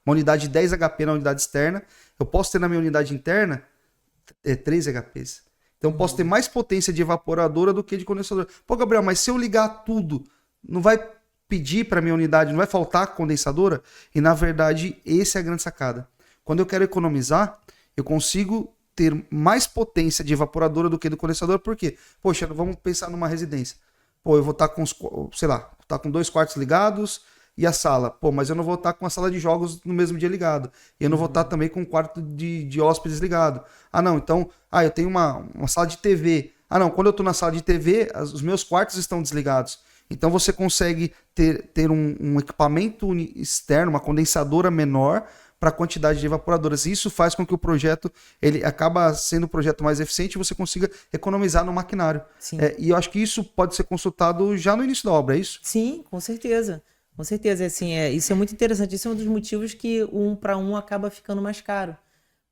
Speaker 2: unidade de 10 HP na unidade externa. Eu posso ter na minha unidade interna 3 HPs. Então eu posso ter mais potência de evaporadora do que de condensadora. Pô, Gabriel, mas se eu ligar tudo, não vai pedir para minha unidade, não vai faltar condensadora? E na verdade, essa é a grande sacada. Quando eu quero economizar, eu consigo ter mais potência de evaporadora do que do condensador, por quê? Poxa, vamos pensar numa residência. Pô, eu vou estar com, sei lá, tá com 2 quartos ligados e a sala. Pô, mas eu não vou estar com a sala de jogos no mesmo dia ligado. E eu não vou estar também com o quarto de hóspedes ligado. Ah, não, então, eu tenho uma sala de TV. Ah, não, quando eu estou na sala de TV, os meus quartos estão desligados. Então você consegue ter um equipamento externo, uma condensadora menor para a quantidade de evaporadoras. Isso faz com que o projeto ele acaba sendo um projeto mais eficiente e você consiga economizar no maquinário.
Speaker 1: Sim.
Speaker 2: E eu acho que isso pode ser consultado já no início da obra, é isso?
Speaker 1: Sim, com certeza. Com certeza. Assim, isso é muito interessante. Isso é um dos motivos que o 1 para 1 acaba ficando mais caro.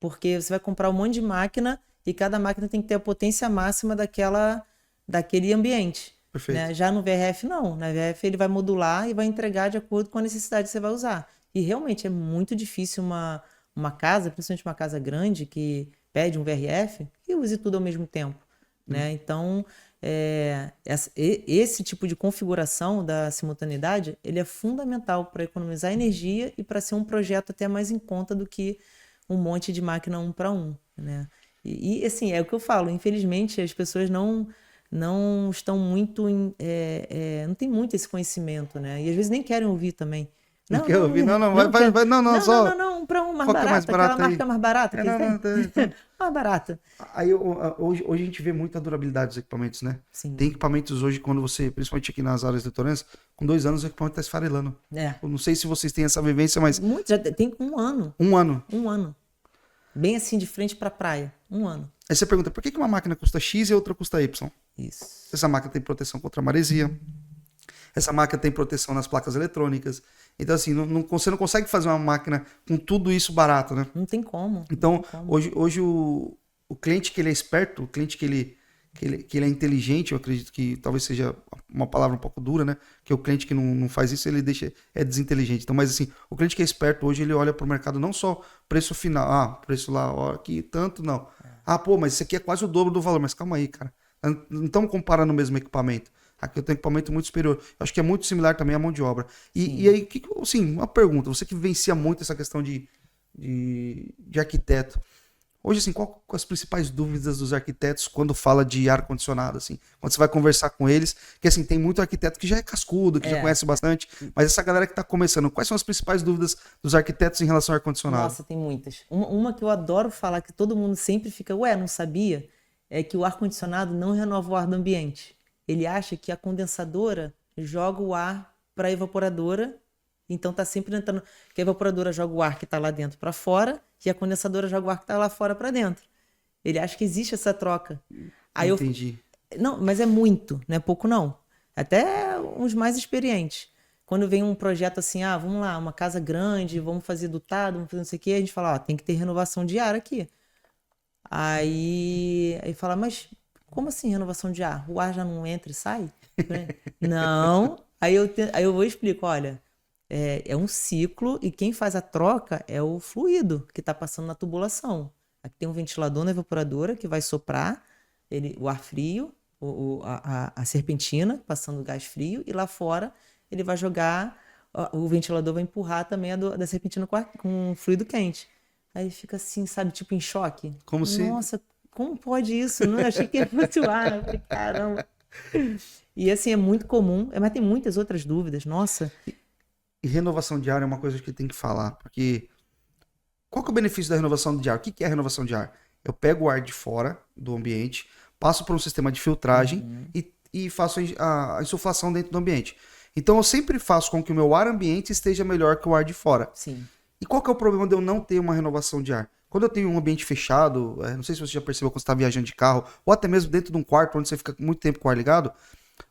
Speaker 1: Porque você vai comprar um monte de máquina e cada máquina tem que ter a potência máxima daquele ambiente.
Speaker 2: Perfeito.
Speaker 1: Né? Já no VRF, não. Na VRF ele vai modular e vai entregar de acordo com a necessidade que você vai usar. E realmente é muito difícil uma casa, principalmente uma casa grande, que pede um VRF, e use tudo ao mesmo tempo. Né? Então, esse tipo de configuração da simultaneidade, ele é fundamental para economizar energia e para ser um projeto até mais em conta do que um monte de máquina 1 para 1. Né? E assim, é o que eu falo, infelizmente as pessoas não não estão muito, não tem muito esse conhecimento, né? E às vezes nem querem ouvir também.
Speaker 2: Não quer ouvir? Não, vai, não, só.
Speaker 1: Não, para um mais
Speaker 2: Qual que é mais
Speaker 1: barato, aquela
Speaker 2: barato aí?
Speaker 1: marca mais barata que
Speaker 2: Não,
Speaker 1: tem. Mais barata.
Speaker 2: Aí hoje a gente vê muita durabilidade dos equipamentos, né?
Speaker 1: Sim.
Speaker 2: Tem equipamentos hoje, quando você, principalmente aqui nas áreas litorâneas, com 2 anos o equipamento tá esfarelando. Eu não sei se vocês têm essa vivência, mas.
Speaker 1: Muito, já tem 1 ano.
Speaker 2: 1 ano.
Speaker 1: 1 ano. Bem assim, de frente pra praia. 1 ano.
Speaker 2: Aí você pergunta, por que uma máquina custa X e a outra custa Y?
Speaker 1: Isso.
Speaker 2: Essa máquina tem proteção contra a maresia. Essa máquina tem proteção nas placas eletrônicas. Então, assim, você não consegue fazer uma máquina com tudo isso barato, né?
Speaker 1: Não tem como.
Speaker 2: Então,
Speaker 1: não tem como.
Speaker 2: hoje o cliente que ele é esperto, o cliente que ele é inteligente, eu acredito que talvez seja uma palavra um pouco dura, né? Que o cliente que não faz isso, ele é desinteligente. Então, mas assim, o cliente que é esperto hoje, ele olha para o mercado não só preço final, preço lá, ó, aqui tanto, não. Pô, mas isso aqui é quase o dobro do valor. Mas calma aí, cara. Não estamos comparando o mesmo equipamento. Aqui eu tenho equipamento muito superior. Eu acho que é muito similar também à mão de obra. E aí, assim, uma pergunta. Você que vivencia muito essa questão de arquiteto. Hoje, assim, qual as principais dúvidas dos arquitetos quando fala de ar-condicionado, assim? Quando você vai conversar com eles, que assim, tem muito arquiteto que já é cascudo, que já conhece bastante, mas essa galera que está começando, quais são as principais dúvidas dos arquitetos em relação ao ar-condicionado?
Speaker 1: Nossa, tem muitas. Uma que eu adoro falar, que todo mundo sempre fica, não sabia, é que o ar-condicionado não renova o ar do ambiente. Ele acha que a condensadora joga o ar para a evaporadora, então tá sempre entrando, que a evaporadora joga o ar que está lá dentro para fora e a condensadora joga o ar que está lá fora para dentro. Ele acha que existe essa troca. Aí
Speaker 2: Entendi.
Speaker 1: Não, mas é muito, não é pouco não. Até uns mais experientes. Quando vem um projeto assim, vamos lá, uma casa grande, vamos fazer dotado, vamos fazer não sei o quê, a gente fala, tem que ter renovação de ar aqui. Aí fala, mas como assim renovação de ar? O ar já não entra e sai? Não. Aí eu vou e explico, olha, é um ciclo e quem faz a troca é o fluido que está passando na tubulação. Aqui tem um ventilador na evaporadora que vai soprar o ar frio, a serpentina passando o gás frio, e lá fora ele vai jogar, o ventilador vai empurrar também a da serpentina com fluido quente. Aí fica assim, sabe, tipo em choque.
Speaker 2: Como se...
Speaker 1: Nossa, como pode isso? Não, eu achei que ia flutuar. Eu falei, caramba. E assim, é muito comum, mas tem muitas outras dúvidas, nossa.
Speaker 2: E renovação de ar é uma coisa que tem que falar, porque qual que é o benefício da renovação de ar? O que é a renovação de ar? Eu pego o ar de fora do ambiente, passo por um sistema de filtragem e faço a insuflação dentro do ambiente. Então eu sempre faço com que o meu ar ambiente esteja melhor que o ar de fora.
Speaker 1: Sim.
Speaker 2: E qual que é o problema de eu não ter uma renovação de ar? Quando eu tenho um ambiente fechado, não sei se você já percebeu quando você está viajando de carro, ou até mesmo dentro de um quarto onde você fica muito tempo com o ar ligado,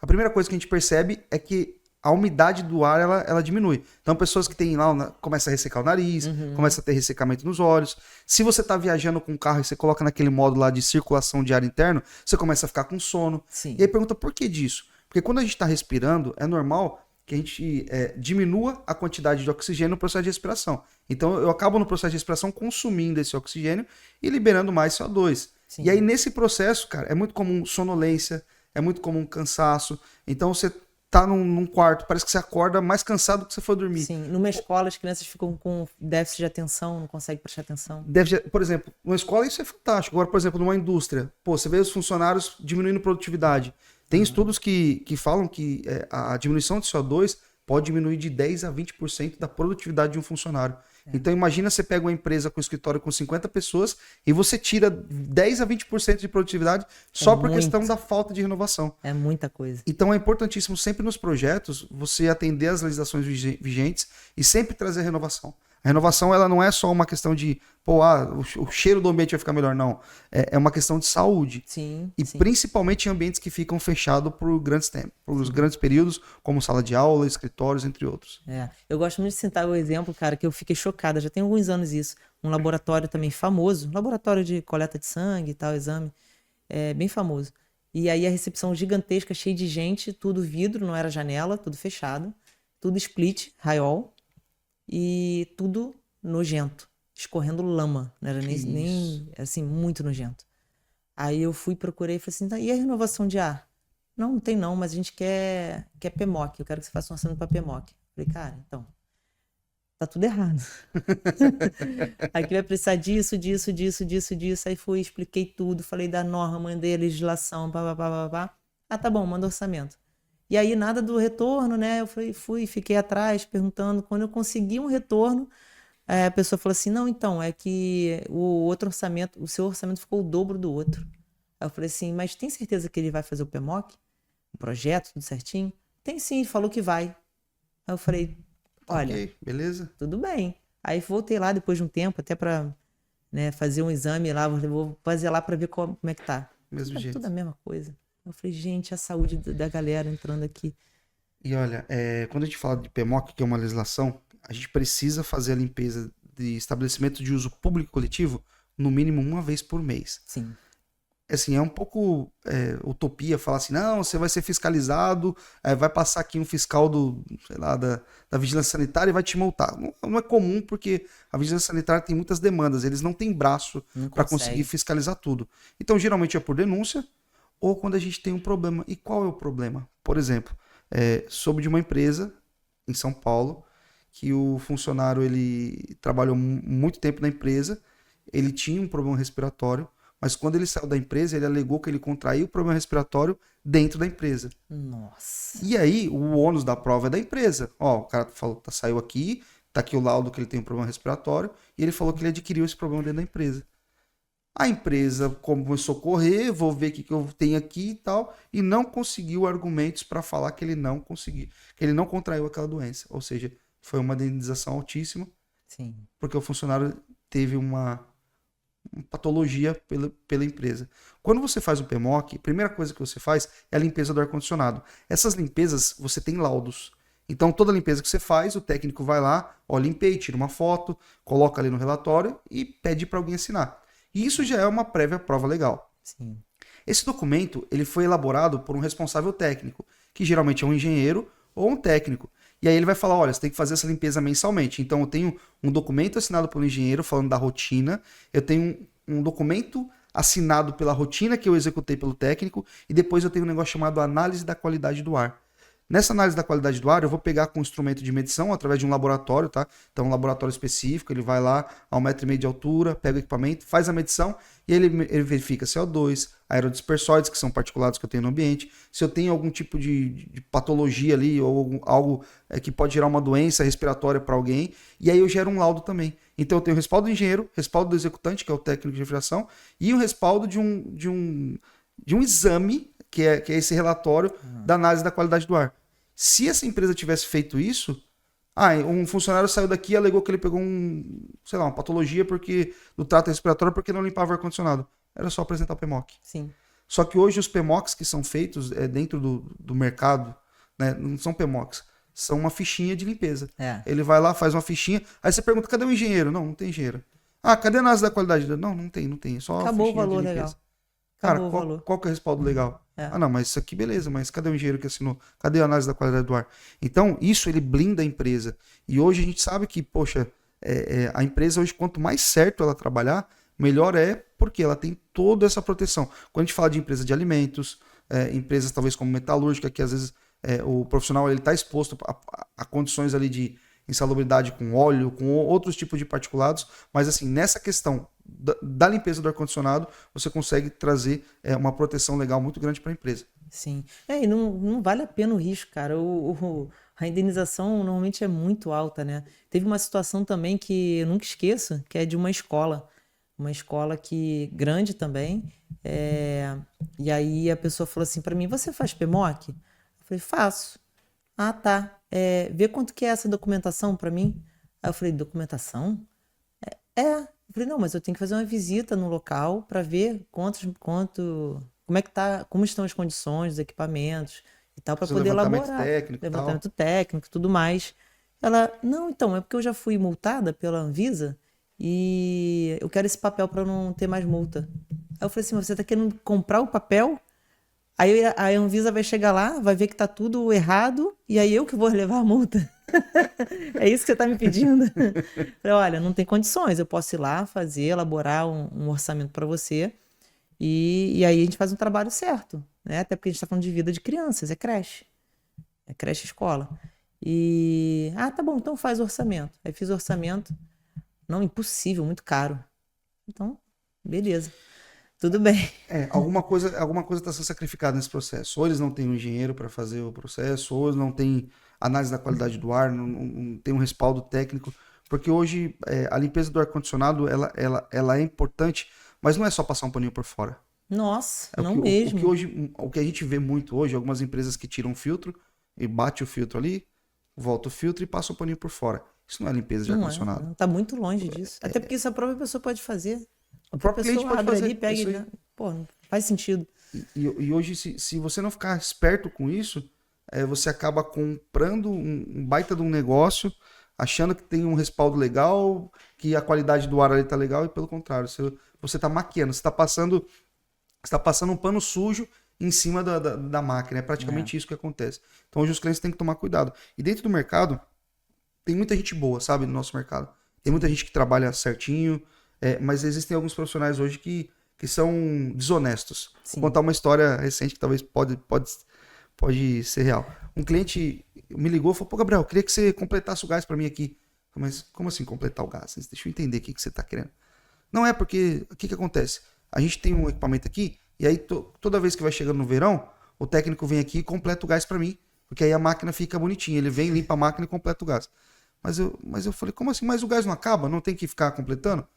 Speaker 2: a primeira coisa que a gente percebe é que a umidade do ar, ela diminui. Então, pessoas que têm lá, começa a ressecar o nariz, começa a ter ressecamento nos olhos. Se você está viajando com um carro e você coloca naquele modo lá de circulação de ar interno, você começa a ficar com sono.
Speaker 1: Sim.
Speaker 2: E aí pergunta por que disso? Porque quando a gente está respirando, é normal que a gente diminua a quantidade de oxigênio no processo de respiração. Então, eu acabo no processo de respiração consumindo esse oxigênio e liberando mais CO2.
Speaker 1: Sim.
Speaker 2: E aí, nesse processo, cara, é muito comum sonolência, é muito comum cansaço. Então, você tá num quarto, parece que você acorda mais cansado do que você for dormir.
Speaker 1: Sim, numa escola as crianças ficam com déficit de atenção, não conseguem prestar atenção.
Speaker 2: Por exemplo, numa escola isso é fantástico. Agora, por exemplo, numa indústria, você vê os funcionários diminuindo produtividade. Tem estudos que falam que a diminuição de CO2 pode diminuir de 10 a 20% da produtividade de um funcionário. Então imagina você pega uma empresa com escritório com 50 pessoas e você tira 10 a 20% de produtividade só por questão da falta de renovação.
Speaker 1: É muita coisa.
Speaker 2: Então é importantíssimo sempre nos projetos você atender às legislações vigentes e sempre trazer renovação. A renovação ela não é só uma questão de o cheiro do ambiente vai ficar melhor, não. É uma questão de saúde.
Speaker 1: Sim,
Speaker 2: e principalmente em ambientes que ficam fechados por grandes tempos, por os grandes períodos, como sala de aula, escritórios, entre outros.
Speaker 1: Eu gosto muito de citar o exemplo, cara, que eu fiquei chocada, já tem alguns anos isso. Um laboratório também famoso, laboratório de coleta de sangue e tal, exame, bem famoso. E aí a recepção gigantesca, cheia de gente, tudo vidro, não era janela, tudo fechado, tudo split, raiol, e tudo nojento, escorrendo lama, não era nem assim, muito nojento. Aí eu procurei e falei assim, e a renovação de ar? Não tem não, mas a gente quer PMOC, eu quero que você faça um orçamento para PMOC. Falei, cara, então, tá tudo errado. Aqui vai precisar disso. Aí fui, expliquei tudo, falei da norma, mandei a legislação, pá. Ah, tá bom, manda orçamento. E aí nada do retorno, né? Eu fiquei atrás perguntando. Quando eu consegui um retorno, a pessoa falou assim: não, então, é que o outro orçamento, o seu orçamento ficou o dobro do outro. Aí eu falei assim: mas tem certeza que ele vai fazer o PMOC? O projeto, tudo certinho? Tem sim, falou que vai. Aí eu falei: olha,
Speaker 2: Ok, beleza?
Speaker 1: tudo bem. Aí voltei lá depois de um tempo, até pra, né, fazer um exame lá, vou fazer lá pra ver como é que tá.
Speaker 2: Mesmo
Speaker 1: Tudo a
Speaker 2: jeito.
Speaker 1: mesma coisa. Eu falei: gente, a saúde da galera entrando aqui.
Speaker 2: E olha, quando a gente fala de PMOC, que é uma legislação, a gente precisa fazer a limpeza de estabelecimento de uso público e coletivo no mínimo uma vez por mês.
Speaker 1: Sim.
Speaker 2: Assim, é um pouco utopia falar assim, não, você vai ser fiscalizado, vai passar aqui um fiscal sei lá, da Vigilância Sanitária e vai te multar. Não, não é comum porque a Vigilância Sanitária tem muitas demandas, eles não têm braço
Speaker 1: Não
Speaker 2: para conseguir
Speaker 1: consegue.
Speaker 2: fiscalizar tudo. Então, geralmente é por denúncia ou quando a gente tem um problema. E qual é o problema? Por exemplo, soube de uma empresa em São Paulo que o funcionário ele trabalhou muito tempo na empresa, ele tinha um problema respiratório, mas quando ele saiu da empresa, ele alegou que ele contraiu o problema respiratório dentro da empresa.
Speaker 1: Nossa.
Speaker 2: E aí, o ônus da prova é da empresa. Ó, o cara falou, saiu aqui, tá aqui o laudo que ele tem um problema respiratório, e ele falou que ele adquiriu esse problema dentro da empresa. A empresa começou a correr, vou ver o que eu tenho aqui e tal, e não conseguiu argumentos para falar que ele não conseguiu, que ele não contraiu aquela doença. Ou seja, foi uma indenização altíssima,
Speaker 1: Sim.
Speaker 2: porque o funcionário teve uma patologia pela empresa. Quando você faz o PMOC, a primeira coisa que você faz é a limpeza do ar-condicionado. Essas limpezas, você tem laudos. Então, toda limpeza que você faz, o técnico vai lá, ó, limpei, tira uma foto, coloca ali no relatório e pede para alguém assinar. E isso já é uma prévia prova legal.
Speaker 1: Sim.
Speaker 2: Esse documento ele foi elaborado por um responsável técnico, que geralmente é um engenheiro ou um técnico. E aí ele vai falar, olha, você tem que fazer essa limpeza mensalmente. Então eu tenho um documento assinado pelo engenheiro falando da rotina, eu tenho um documento assinado pela rotina que eu executei pelo técnico, e depois eu tenho um negócio chamado análise da qualidade do ar. Nessa análise da qualidade do ar, eu vou pegar com um instrumento de medição através de um laboratório, tá? Então, um laboratório específico, ele vai lá a 1,5 m de altura, pega o equipamento, faz a medição e ele verifica CO2, aerodispersóides, que são particulados que eu tenho no ambiente, se eu tenho algum tipo de patologia ali ou algo que pode gerar uma doença respiratória para alguém, e aí eu gero um laudo também. Então, eu tenho o respaldo do engenheiro, respaldo do executante, que é o técnico de refrigeração, e o respaldo de um exame, que é esse relatório da análise da qualidade do ar. Se essa empresa tivesse feito isso, um funcionário saiu daqui e alegou que ele pegou uma patologia do trato respiratório porque não limpava o ar-condicionado. Era só apresentar o PMOC.
Speaker 1: Sim.
Speaker 2: Só que hoje os PMOCs que são feitos dentro do mercado, né, não são PMOCs, são uma fichinha de limpeza. Ele vai lá, faz uma fichinha, aí você pergunta, cadê o engenheiro? Não tem engenheiro. Cadê a análise da qualidade? Não tem. Só
Speaker 1: Acabou o
Speaker 2: fichinha
Speaker 1: valor
Speaker 2: de limpeza.
Speaker 1: legal.
Speaker 2: Cara,
Speaker 1: Acabou o valor.
Speaker 2: qual que é o respaldo legal?
Speaker 1: É.
Speaker 2: Não, mas isso aqui beleza, mas cadê o engenheiro que assinou? Cadê a análise da qualidade do ar? Então, isso ele blinda a empresa. E hoje a gente sabe que, poxa, a empresa hoje, quanto mais certo ela trabalhar, melhor é, porque ela tem toda essa proteção. Quando a gente fala de empresa de alimentos, empresas talvez como metalúrgica, que às vezes o profissional ele está exposto a condições ali de insalubridade com óleo, com outros tipos de particulados, mas assim, nessa questão da limpeza do ar-condicionado, você consegue trazer uma proteção legal muito grande para a empresa.
Speaker 1: Sim. E não vale a pena o risco, cara. A indenização normalmente é muito alta, né? Teve uma situação também que eu nunca esqueço, que é de uma escola. Uma escola grande também. E aí a pessoa falou assim para mim, você faz PMOC? Eu falei, faço. Ah, tá. Vê quanto que é essa documentação para mim? Aí eu falei, documentação? Eu falei, não, mas eu tenho que fazer uma visita no local para ver como estão as condições dos equipamentos e tal, para
Speaker 2: Fazer
Speaker 1: poder
Speaker 2: levantamento
Speaker 1: elaborar.
Speaker 2: técnico e tal.
Speaker 1: Levantamento técnico, tudo mais. Ela, não, então, é porque eu já fui multada pela Anvisa e eu quero esse papel para não ter mais multa. Aí eu falei assim, mas você tá querendo comprar o papel? Aí a Anvisa vai chegar lá, vai ver que tá tudo errado, e aí eu que vou levar a multa. É isso que você tá me pedindo? Falei, olha, não tem condições, eu posso ir lá fazer, elaborar um orçamento para você, e aí a gente faz um trabalho certo, né? Até porque a gente tá falando de vida de crianças, é creche e escola. Tá bom, então faz o orçamento. Aí fiz o orçamento, não, impossível, muito caro. Então, beleza. tudo bem.
Speaker 2: Alguma coisa está sendo sacrificada nesse processo. Ou eles não têm um engenheiro para fazer o processo, ou eles não têm análise da qualidade do ar, não tem um respaldo técnico. Porque hoje a limpeza do ar-condicionado ela é importante, mas não é só passar um paninho por fora.
Speaker 1: Nossa, não mesmo.
Speaker 2: O que a gente vê muito hoje, algumas empresas que tiram o filtro e bate o filtro ali, volta o filtro e passa o paninho por fora. Isso não é limpeza de ar-condicionado.
Speaker 1: Está muito longe disso. Até porque isso a própria pessoa pode fazer.
Speaker 2: O próprio cliente pode fazer.
Speaker 1: Ali, pega e... Pô, não faz sentido.
Speaker 2: E hoje, se você não ficar esperto com isso, você acaba comprando um baita de um negócio, achando que tem um respaldo legal, que a qualidade do ar ali tá legal, e pelo contrário, você tá maquiando, você tá passando um pano sujo em cima da máquina. É praticamente isso que acontece. Então hoje os clientes têm que tomar cuidado. E dentro do mercado, tem muita gente boa, sabe, no nosso mercado. Tem muita gente que trabalha certinho, mas existem alguns profissionais hoje que são desonestos.
Speaker 1: Sim.
Speaker 2: Vou contar uma história recente que talvez pode ser real. Um cliente me ligou e falou, pô, Gabriel, eu queria que você completasse o gás para mim aqui. Mas como assim completar o gás? Deixa eu entender o que você está querendo. Não é porque, o que acontece? A gente tem um equipamento aqui, e aí toda vez que vai chegando no verão, o técnico vem aqui e completa o gás para mim, porque aí a máquina fica bonitinha. Ele vem, limpa a máquina e completa o gás. Mas eu falei, como assim? Mas o gás não acaba? Não tem que ficar completando?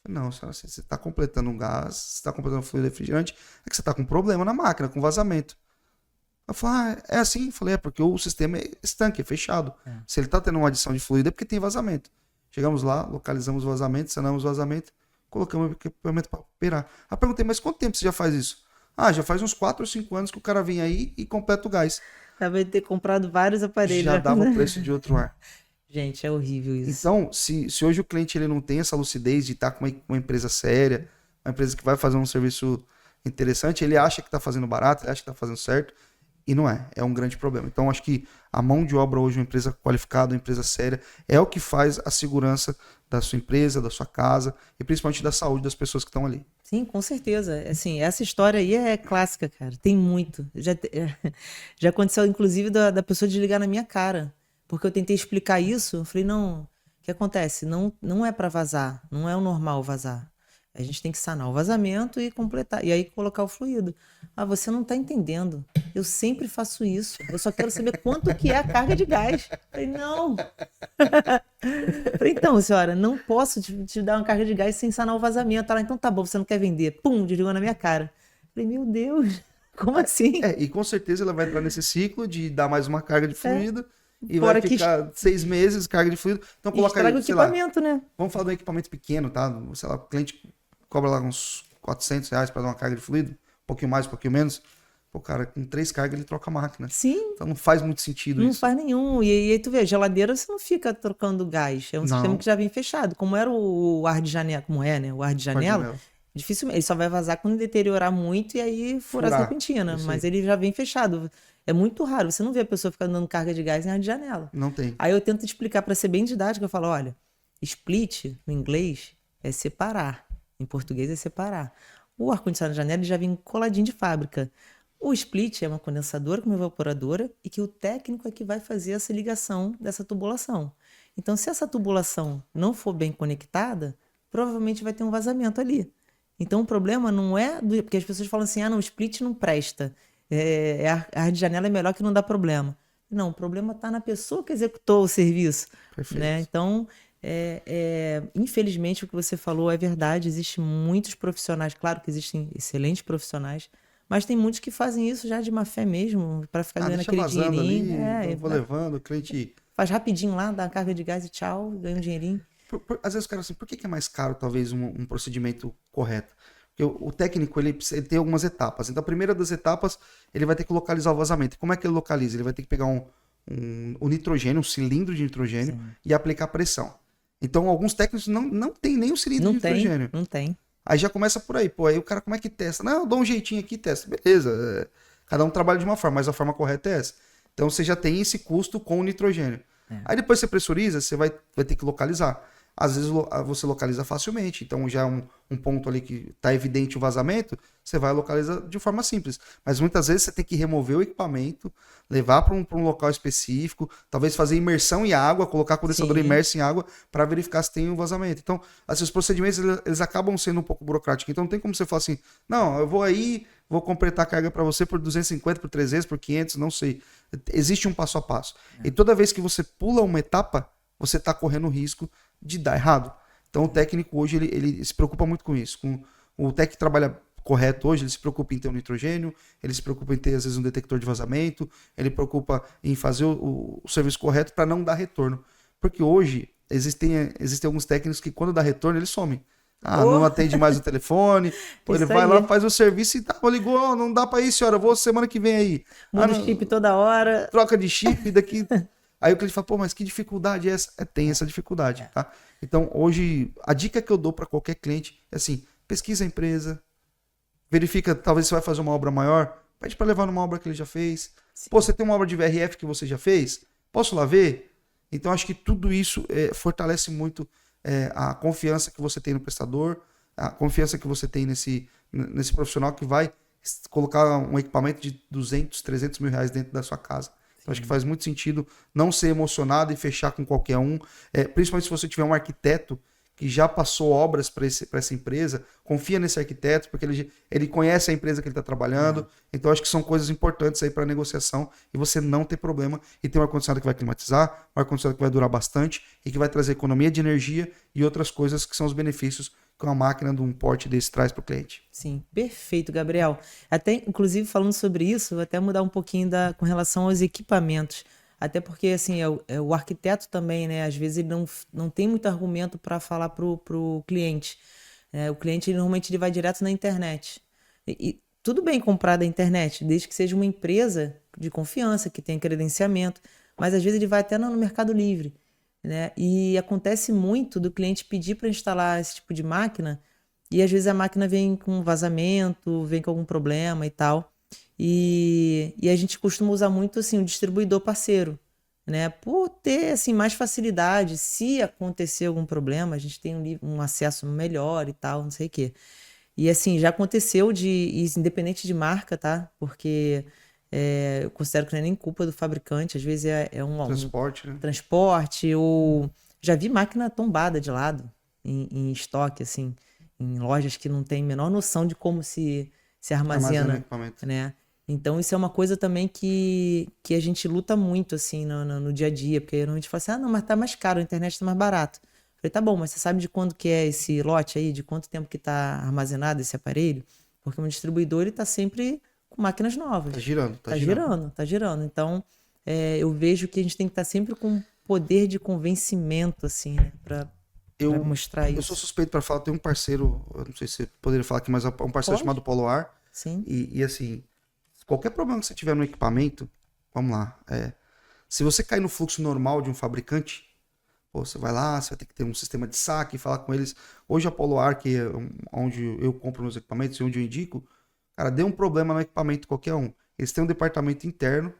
Speaker 2: Não, senhora, você está completando um gás, você está completando um fluido refrigerante, é que você está com problema na máquina, com vazamento. Eu falei, é assim? Eu falei, porque o sistema é estanque, é fechado. Se ele está tendo uma adição de fluido é porque tem vazamento. Chegamos lá, localizamos o vazamento, sanamos o vazamento, colocamos o equipamento para operar. Eu perguntei, mas quanto tempo você já faz isso? Já faz uns 4 ou 5 anos que o cara vem aí e completa o gás.
Speaker 1: Deve ter comprado vários aparelhos.
Speaker 2: Já dava o preço de outro ar.
Speaker 1: Gente, é horrível isso.
Speaker 2: Então, se hoje o cliente ele não tem essa lucidez de estar com uma empresa séria, uma empresa que vai fazer um serviço interessante, ele acha que está fazendo barato, ele acha que está fazendo certo, e não é. É um grande problema. Então, acho que a mão de obra hoje, uma empresa qualificada, uma empresa séria, é o que faz a segurança da sua empresa, da sua casa, e principalmente da saúde das pessoas que estão ali.
Speaker 1: Sim, com certeza. Assim, essa história aí é clássica, cara. Tem muito. Já aconteceu, inclusive, da pessoa desligar na minha cara. Porque eu tentei explicar isso, eu falei, não, o que acontece? Não é para vazar, não é o normal vazar. A gente tem que sanar o vazamento e completar, e aí colocar o fluido. Você não está entendendo. Eu sempre faço isso. Eu só quero saber quanto que é a carga de gás. Eu falei, não. Eu falei, então, senhora, não posso te dar uma carga de gás sem sanar o vazamento. Ela, então tá bom, você não quer vender. Pum, desligou na minha cara. Eu falei, meu Deus, como assim?
Speaker 2: E com certeza ela vai entrar nesse ciclo de dar mais uma carga de fluido. E fora vai ficar 6 meses, carga de fluido. Então coloca aí,
Speaker 1: o equipamento, né?
Speaker 2: Vamos falar de um equipamento pequeno, tá? Sei lá, o cliente cobra lá uns R$400 para dar uma carga de fluido. Um pouquinho mais, um pouquinho menos. Pô, cara, com 3 cargas ele troca a máquina.
Speaker 1: Sim.
Speaker 2: Então não faz muito sentido isso.
Speaker 1: Não faz nenhum. E aí tu vê, geladeira você não fica trocando gás. É um sistema que já vem fechado. Como era o ar de janela, como é, né? O ar de janela, dificilmente. Ele só vai vazar quando deteriorar muito e aí furar a serpentina. Mas ele já vem fechado. É muito raro, você não vê a pessoa ficando dando carga de gás em ar de janela.
Speaker 2: Não tem.
Speaker 1: Aí eu tento explicar para ser bem didático, eu falo, olha, split no inglês é separar, em português é separar. O ar-condicionado de janela ele já vem coladinho de fábrica. O split é uma condensadora com uma evaporadora e que o técnico é que vai fazer essa ligação dessa tubulação. Então, se essa tubulação não for bem conectada, provavelmente vai ter um vazamento ali. Então, o problema não é... Porque as pessoas falam assim, não, o split não presta. Ar de janela é melhor que não dá problema. Não, o problema está na pessoa que executou o serviço.
Speaker 2: Perfeito.
Speaker 1: Né? Então, infelizmente, o que você falou é verdade. Existem muitos profissionais, claro que existem excelentes profissionais, mas tem muitos que fazem isso já de má fé mesmo, para ficar ganhando aquele dinheirinho.
Speaker 2: Ali, vou levando, o cliente...
Speaker 1: Faz rapidinho lá, dá a carga de gás e tchau, ganha um dinheirinho.
Speaker 2: Às vezes o cara assim, por que é mais caro talvez um procedimento correto? Porque o técnico ele tem algumas etapas. Então a primeira das etapas ele vai ter que localizar o vazamento. Como é que ele localiza? Ele vai ter que pegar um nitrogênio, um cilindro de nitrogênio e aplicar pressão. Então alguns técnicos não tem nem o cilindro de nitrogênio.
Speaker 1: Não tem.
Speaker 2: Aí já começa por aí. Pô, aí o cara como é que testa? Não, eu dou um jeitinho aqui e testa. Beleza. Cada um trabalha de uma forma, mas a forma correta é essa. Então você já tem esse custo com o nitrogênio. Aí depois você pressuriza, você vai ter que localizar. às vezes você localiza facilmente. Então já é um ponto ali que está evidente o vazamento, você vai localizar de forma simples. Mas muitas vezes você tem que remover o equipamento, levar para um local específico, talvez fazer imersão em água, colocar condensador imerso em água para verificar se tem um vazamento. Então, assim, os procedimentos eles acabam sendo um pouco burocráticos. Então não tem como você falar assim, não, eu vou aí, vou completar a carga para você por 250, por 300, por 500, não sei. Existe um passo a passo. E toda vez que você pula uma etapa, você está correndo o risco de dar errado. Então o técnico hoje ele se preocupa muito com isso. O técnico que trabalha correto hoje, ele se preocupa em ter um nitrogênio, ele se preocupa em ter às vezes um detector de vazamento, ele preocupa em fazer o serviço correto para não dar retorno. Porque hoje existem alguns técnicos que quando dá retorno eles somem. Não atende mais o telefone, ele vai lá, faz o serviço e ligou, não dá para ir, senhora, eu vou semana que vem aí.
Speaker 1: Muda o chip toda hora.
Speaker 2: Troca de chip daqui... Aí o cliente fala, pô, mas que dificuldade é essa? Tem essa dificuldade, tá? Então, hoje, a dica que eu dou para qualquer cliente é assim, pesquisa a empresa, verifica, talvez você vai fazer uma obra maior, pede para levar numa obra que ele já fez. Sim. Pô, você tem uma obra de VRF que você já fez? Posso lá ver? Então, acho que tudo isso fortalece muito a confiança que você tem no prestador, a confiança que você tem nesse profissional que vai colocar um equipamento de 200, 300 mil reais dentro da sua casa. Então, acho que faz muito sentido não ser emocionado e fechar com qualquer um. Principalmente se você tiver um arquiteto que já passou obras para essa empresa, confia nesse arquiteto, porque ele conhece a empresa que ele está trabalhando. Então, acho que são coisas importantes aí para negociação e você não ter problema e ter um ar-condicionado que vai climatizar, um ar-condicionado que vai durar bastante e que vai trazer economia de energia e outras coisas que são os benefícios que uma máquina de um porte desse traz para o cliente.
Speaker 1: Sim, perfeito, Gabriel. Até, inclusive, falando sobre isso, vou até mudar um pouquinho com relação aos equipamentos. Até porque, assim, o arquiteto também, né? Às vezes ele não tem muito argumento para falar pro cliente. O cliente, normalmente, ele vai direto na internet. E tudo bem comprar da internet, desde que seja uma empresa de confiança, que tenha credenciamento. Mas, às vezes, ele vai até no Mercado Livre. Né? E acontece muito do cliente pedir para instalar esse tipo de máquina e às vezes a máquina vem com vazamento, vem com algum problema e tal. E a gente costuma usar muito assim, o distribuidor parceiro, né? Por ter assim, mais facilidade. Se acontecer algum problema, a gente tem um acesso melhor e tal, não sei o quê. E assim, já aconteceu independente de marca, tá? Porque... eu considero que não é nem culpa do fabricante, às vezes é um
Speaker 2: transporte, né?
Speaker 1: Transporte, ou já vi máquina tombada de lado em estoque, assim, em lojas que não tem a menor noção de como se armazena,
Speaker 2: equipamento.
Speaker 1: Né? Então isso é uma coisa também que a gente luta muito assim no dia a dia, porque normalmente fala assim, não, mas tá mais caro, a internet tá mais barato. Eu falei, tá bom, mas você sabe de quando que é esse lote aí, de quanto tempo que tá armazenado esse aparelho? Porque um distribuidor, ele tá sempre com máquinas novas.
Speaker 2: Tá girando.
Speaker 1: Tá girando. Então, eu vejo que a gente tem que estar sempre com poder de convencimento, assim, né? Pra mostrar isso.
Speaker 2: Eu sou suspeito para falar, tem um parceiro, eu não sei se você poderia falar aqui, mas é um parceiro chamado Poloar.
Speaker 1: Sim.
Speaker 2: E assim, qualquer problema que você tiver no equipamento, vamos lá, se você cair no fluxo normal de um fabricante, você vai lá, você vai ter que ter um sistema de saque, falar com eles. Hoje a Poloar, que é onde eu compro meus equipamentos e onde eu indico, cara, deu um problema no equipamento qualquer um. Eles têm um departamento interno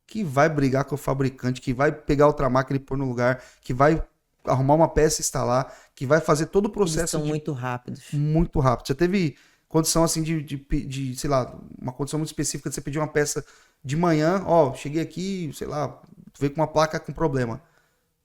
Speaker 2: que vai brigar com o fabricante, que vai pegar outra máquina e pôr no lugar, que vai arrumar uma peça e instalar, que vai fazer todo o processo.
Speaker 1: Eles são muito rápidos.
Speaker 2: Muito rápido. Já teve condição assim de, sei lá, uma condição muito específica de você pedir uma peça de manhã, cheguei aqui, sei lá, veio com uma placa com problema.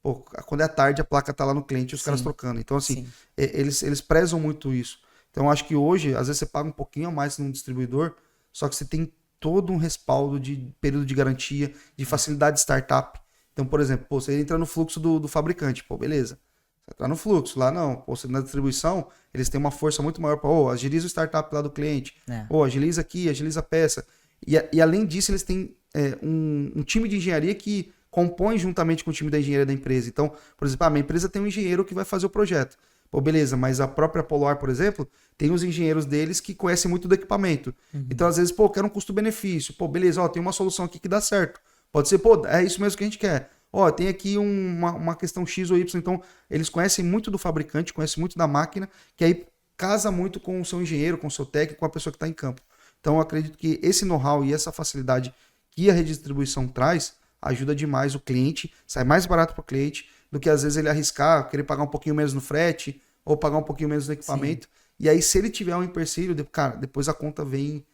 Speaker 2: Pô, quando é tarde a placa tá lá no cliente e os caras trocando. Então assim, eles prezam muito isso. Então, eu acho que hoje, às vezes você paga um pouquinho a mais num distribuidor, só que você tem todo um respaldo de período de garantia, de facilidade de startup. Então, por exemplo, você entra no fluxo do fabricante, beleza. Você entra no fluxo, lá não. Você na distribuição, eles têm uma força muito maior para, agiliza o startup lá do cliente. Agiliza aqui, agiliza a peça. E além disso, eles têm um time de engenharia que compõe juntamente com o time da engenharia da empresa. Então, por exemplo, a minha empresa tem um engenheiro que vai fazer o projeto. Beleza, mas a própria Poloar, por exemplo, tem os engenheiros deles que conhecem muito do equipamento. Então, às vezes, quero um custo-benefício. Beleza, tem uma solução aqui que dá certo. Pode ser, é isso mesmo que a gente quer. Tem aqui uma questão X ou Y. Então, eles conhecem muito do fabricante, conhecem muito da máquina, que aí casa muito com o seu engenheiro, com o seu técnico, com a pessoa que está em campo. Então, eu acredito que esse know-how e essa facilidade que a rede de distribuição traz, ajuda demais o cliente, sai mais barato para o cliente, do que às vezes ele arriscar, querer pagar um pouquinho menos no frete ou pagar um pouquinho menos no equipamento. E aí, se ele tiver um empecilho, cara, depois a conta vem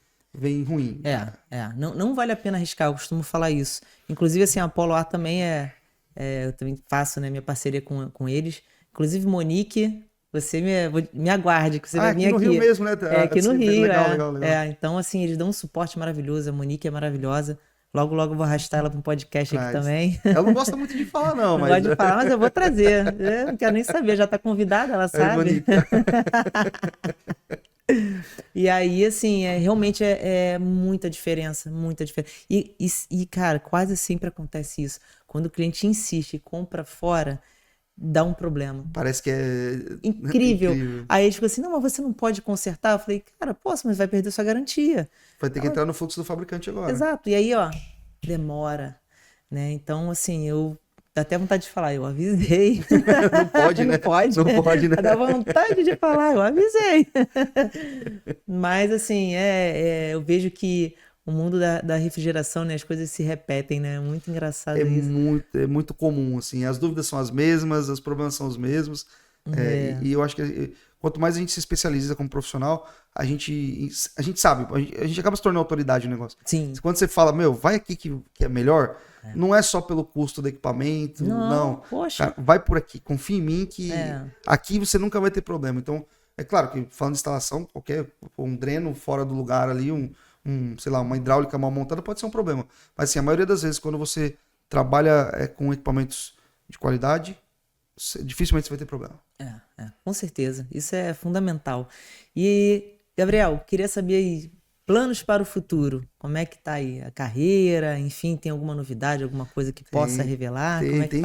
Speaker 2: ruim.
Speaker 1: Não vale a pena arriscar, eu costumo falar isso. Inclusive, assim, a Apollo Ar também eu também faço, né, minha parceria com eles. Inclusive, Monique, você me aguarde, que você vai vir aqui.
Speaker 2: Aqui no Rio mesmo, né?
Speaker 1: Aqui no Rio,
Speaker 2: legal.
Speaker 1: Então, assim, eles dão um suporte maravilhoso, a Monique é maravilhosa. Logo, logo eu vou arrastar ela para um podcast aqui também.
Speaker 2: Ela não gosta muito de falar, não.
Speaker 1: Não gosta de falar, mas eu vou trazer. Eu não quero nem saber, já tá convidada, ela sabe. E aí, assim, realmente é muita diferença, muita diferença. E, cara, quase sempre acontece isso. Quando o cliente insiste e compra fora, dá um problema.
Speaker 2: Parece que é
Speaker 1: incrível. Aí eles ficam assim, não, mas você não pode consertar? Eu falei, cara, posso, mas vai perder sua garantia.
Speaker 2: Vai ter que entrar no fluxo do fabricante agora.
Speaker 1: Exato. E aí, ó, demora, né? Então, assim, dá até vontade de falar, eu avisei.
Speaker 2: Não pode, né?
Speaker 1: Não pode, né? Dá vontade de falar, eu avisei. Mas, assim, eu vejo que o mundo da refrigeração, né? As coisas se repetem, né? Muito engraçado isso.
Speaker 2: É muito comum, assim. As dúvidas são as mesmas, os problemas são os mesmos. E eu acho que quanto mais a gente se especializa como profissional, a gente sabe, a gente acaba se tornando autoridade no negócio.
Speaker 1: Sim.
Speaker 2: Quando você fala, vai aqui que é melhor, não é só pelo custo do equipamento, não.
Speaker 1: Poxa.
Speaker 2: Cara, vai por aqui, confia em mim que aqui você nunca vai ter problema. Então, é claro que falando de instalação, um dreno fora do lugar ali, sei lá, uma hidráulica mal montada pode ser um problema. Mas assim, a maioria das vezes, quando você trabalha com equipamentos de qualidade, dificilmente você vai ter problema.
Speaker 1: Com certeza. Isso é fundamental. E, Gabriel, queria saber aí, planos para o futuro. Como é que tá aí a carreira? Enfim, tem alguma novidade, alguma coisa que possa revelar?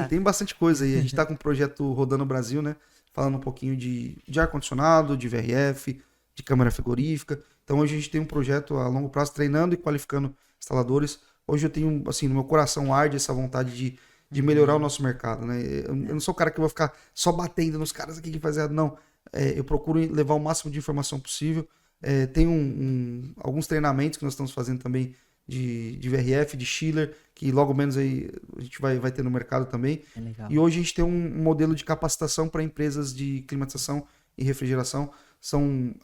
Speaker 2: Tem bastante coisa aí. A gente está com um projeto rodando no Brasil, né? Falando um pouquinho de ar-condicionado, de VRF, de câmara frigorífica. Então hoje a gente tem um projeto a longo prazo treinando e qualificando instaladores. Hoje eu tenho, assim, no meu coração arde essa vontade de melhorar o nosso mercado, né? Eu não sou o cara que vai ficar só batendo nos caras aqui que fazem errado, não. Eu procuro levar o máximo de informação possível. Tem alguns treinamentos que nós estamos fazendo também de VRF, de chiller, que logo menos aí a gente vai ter no mercado também.
Speaker 1: Legal.
Speaker 2: E hoje a gente tem um modelo de capacitação para empresas de climatização e refrigeração. São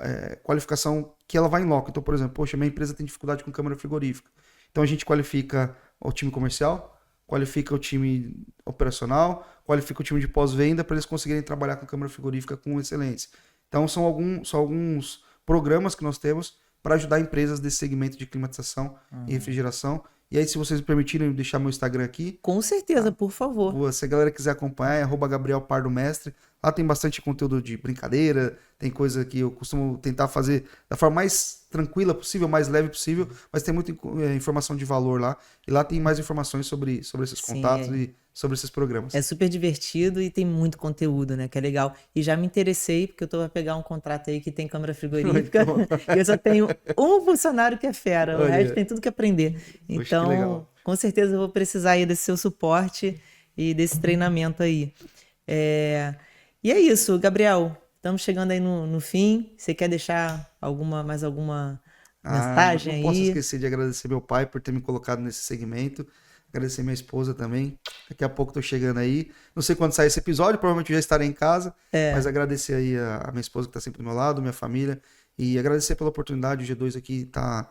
Speaker 2: qualificação que ela vai em loco. Então, por exemplo, poxa, minha empresa tem dificuldade com câmara frigorífica. Então a gente qualifica o time comercial, qualifica o time operacional, qualifica o time de pós-venda para eles conseguirem trabalhar com câmara frigorífica com excelência. Então são alguns programas que nós temos para ajudar empresas desse segmento de climatização e refrigeração. E aí, se vocês me permitirem deixar meu Instagram aqui.
Speaker 1: Com certeza, por favor.
Speaker 2: Se a galera quiser acompanhar, é @GabrielPardoMestre. Lá tem bastante conteúdo de brincadeira, tem coisa que eu costumo tentar fazer da forma mais tranquila possível, mais leve possível, mas tem muita informação de valor lá. E lá tem mais informações sobre esses contatos e sobre esses programas.
Speaker 1: É super divertido e tem muito conteúdo, né? Que é legal. E já me interessei, porque eu tô pra pegar um contrato aí que tem câmara frigorífica. E eu só tenho um funcionário que é fera, o resto tem tudo que aprender. Então, com certeza eu vou precisar aí desse seu suporte e desse treinamento aí. E é isso, Gabriel. Estamos chegando aí no fim. Você quer deixar mais alguma mensagem aí?
Speaker 2: Não posso esquecer de agradecer meu pai por ter me colocado nesse segmento. Agradecer minha esposa também. Daqui a pouco tô chegando aí. Não sei quando sair esse episódio, provavelmente eu já estarei em casa. Mas agradecer aí a minha esposa que tá sempre do meu lado, minha família. E agradecer pela oportunidade. O G2 aqui tá...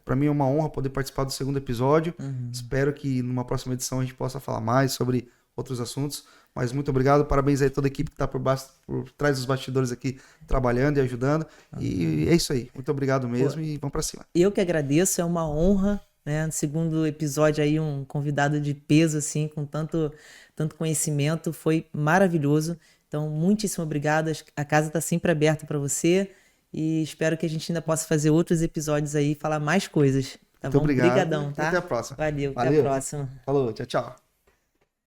Speaker 2: para mim é uma honra poder participar do segundo episódio. Espero que numa próxima edição a gente possa falar mais sobre outros assuntos. Mas muito obrigado, parabéns aí a toda a equipe que está por trás dos bastidores aqui, trabalhando e ajudando. E é isso aí, muito obrigado mesmo e vamos para cima.
Speaker 1: Eu que agradeço, é uma honra, né? No segundo episódio aí, um convidado de peso, assim, com tanto conhecimento, foi maravilhoso. Então, muitíssimo obrigado, a casa está sempre aberta para você e espero que a gente ainda possa fazer outros episódios aí, falar mais coisas. Tá
Speaker 2: muito
Speaker 1: bom?
Speaker 2: Obrigado.
Speaker 1: Obrigadão, tá?
Speaker 2: Até a próxima.
Speaker 1: Valeu, até a próxima.
Speaker 2: Falou, tchau, tchau.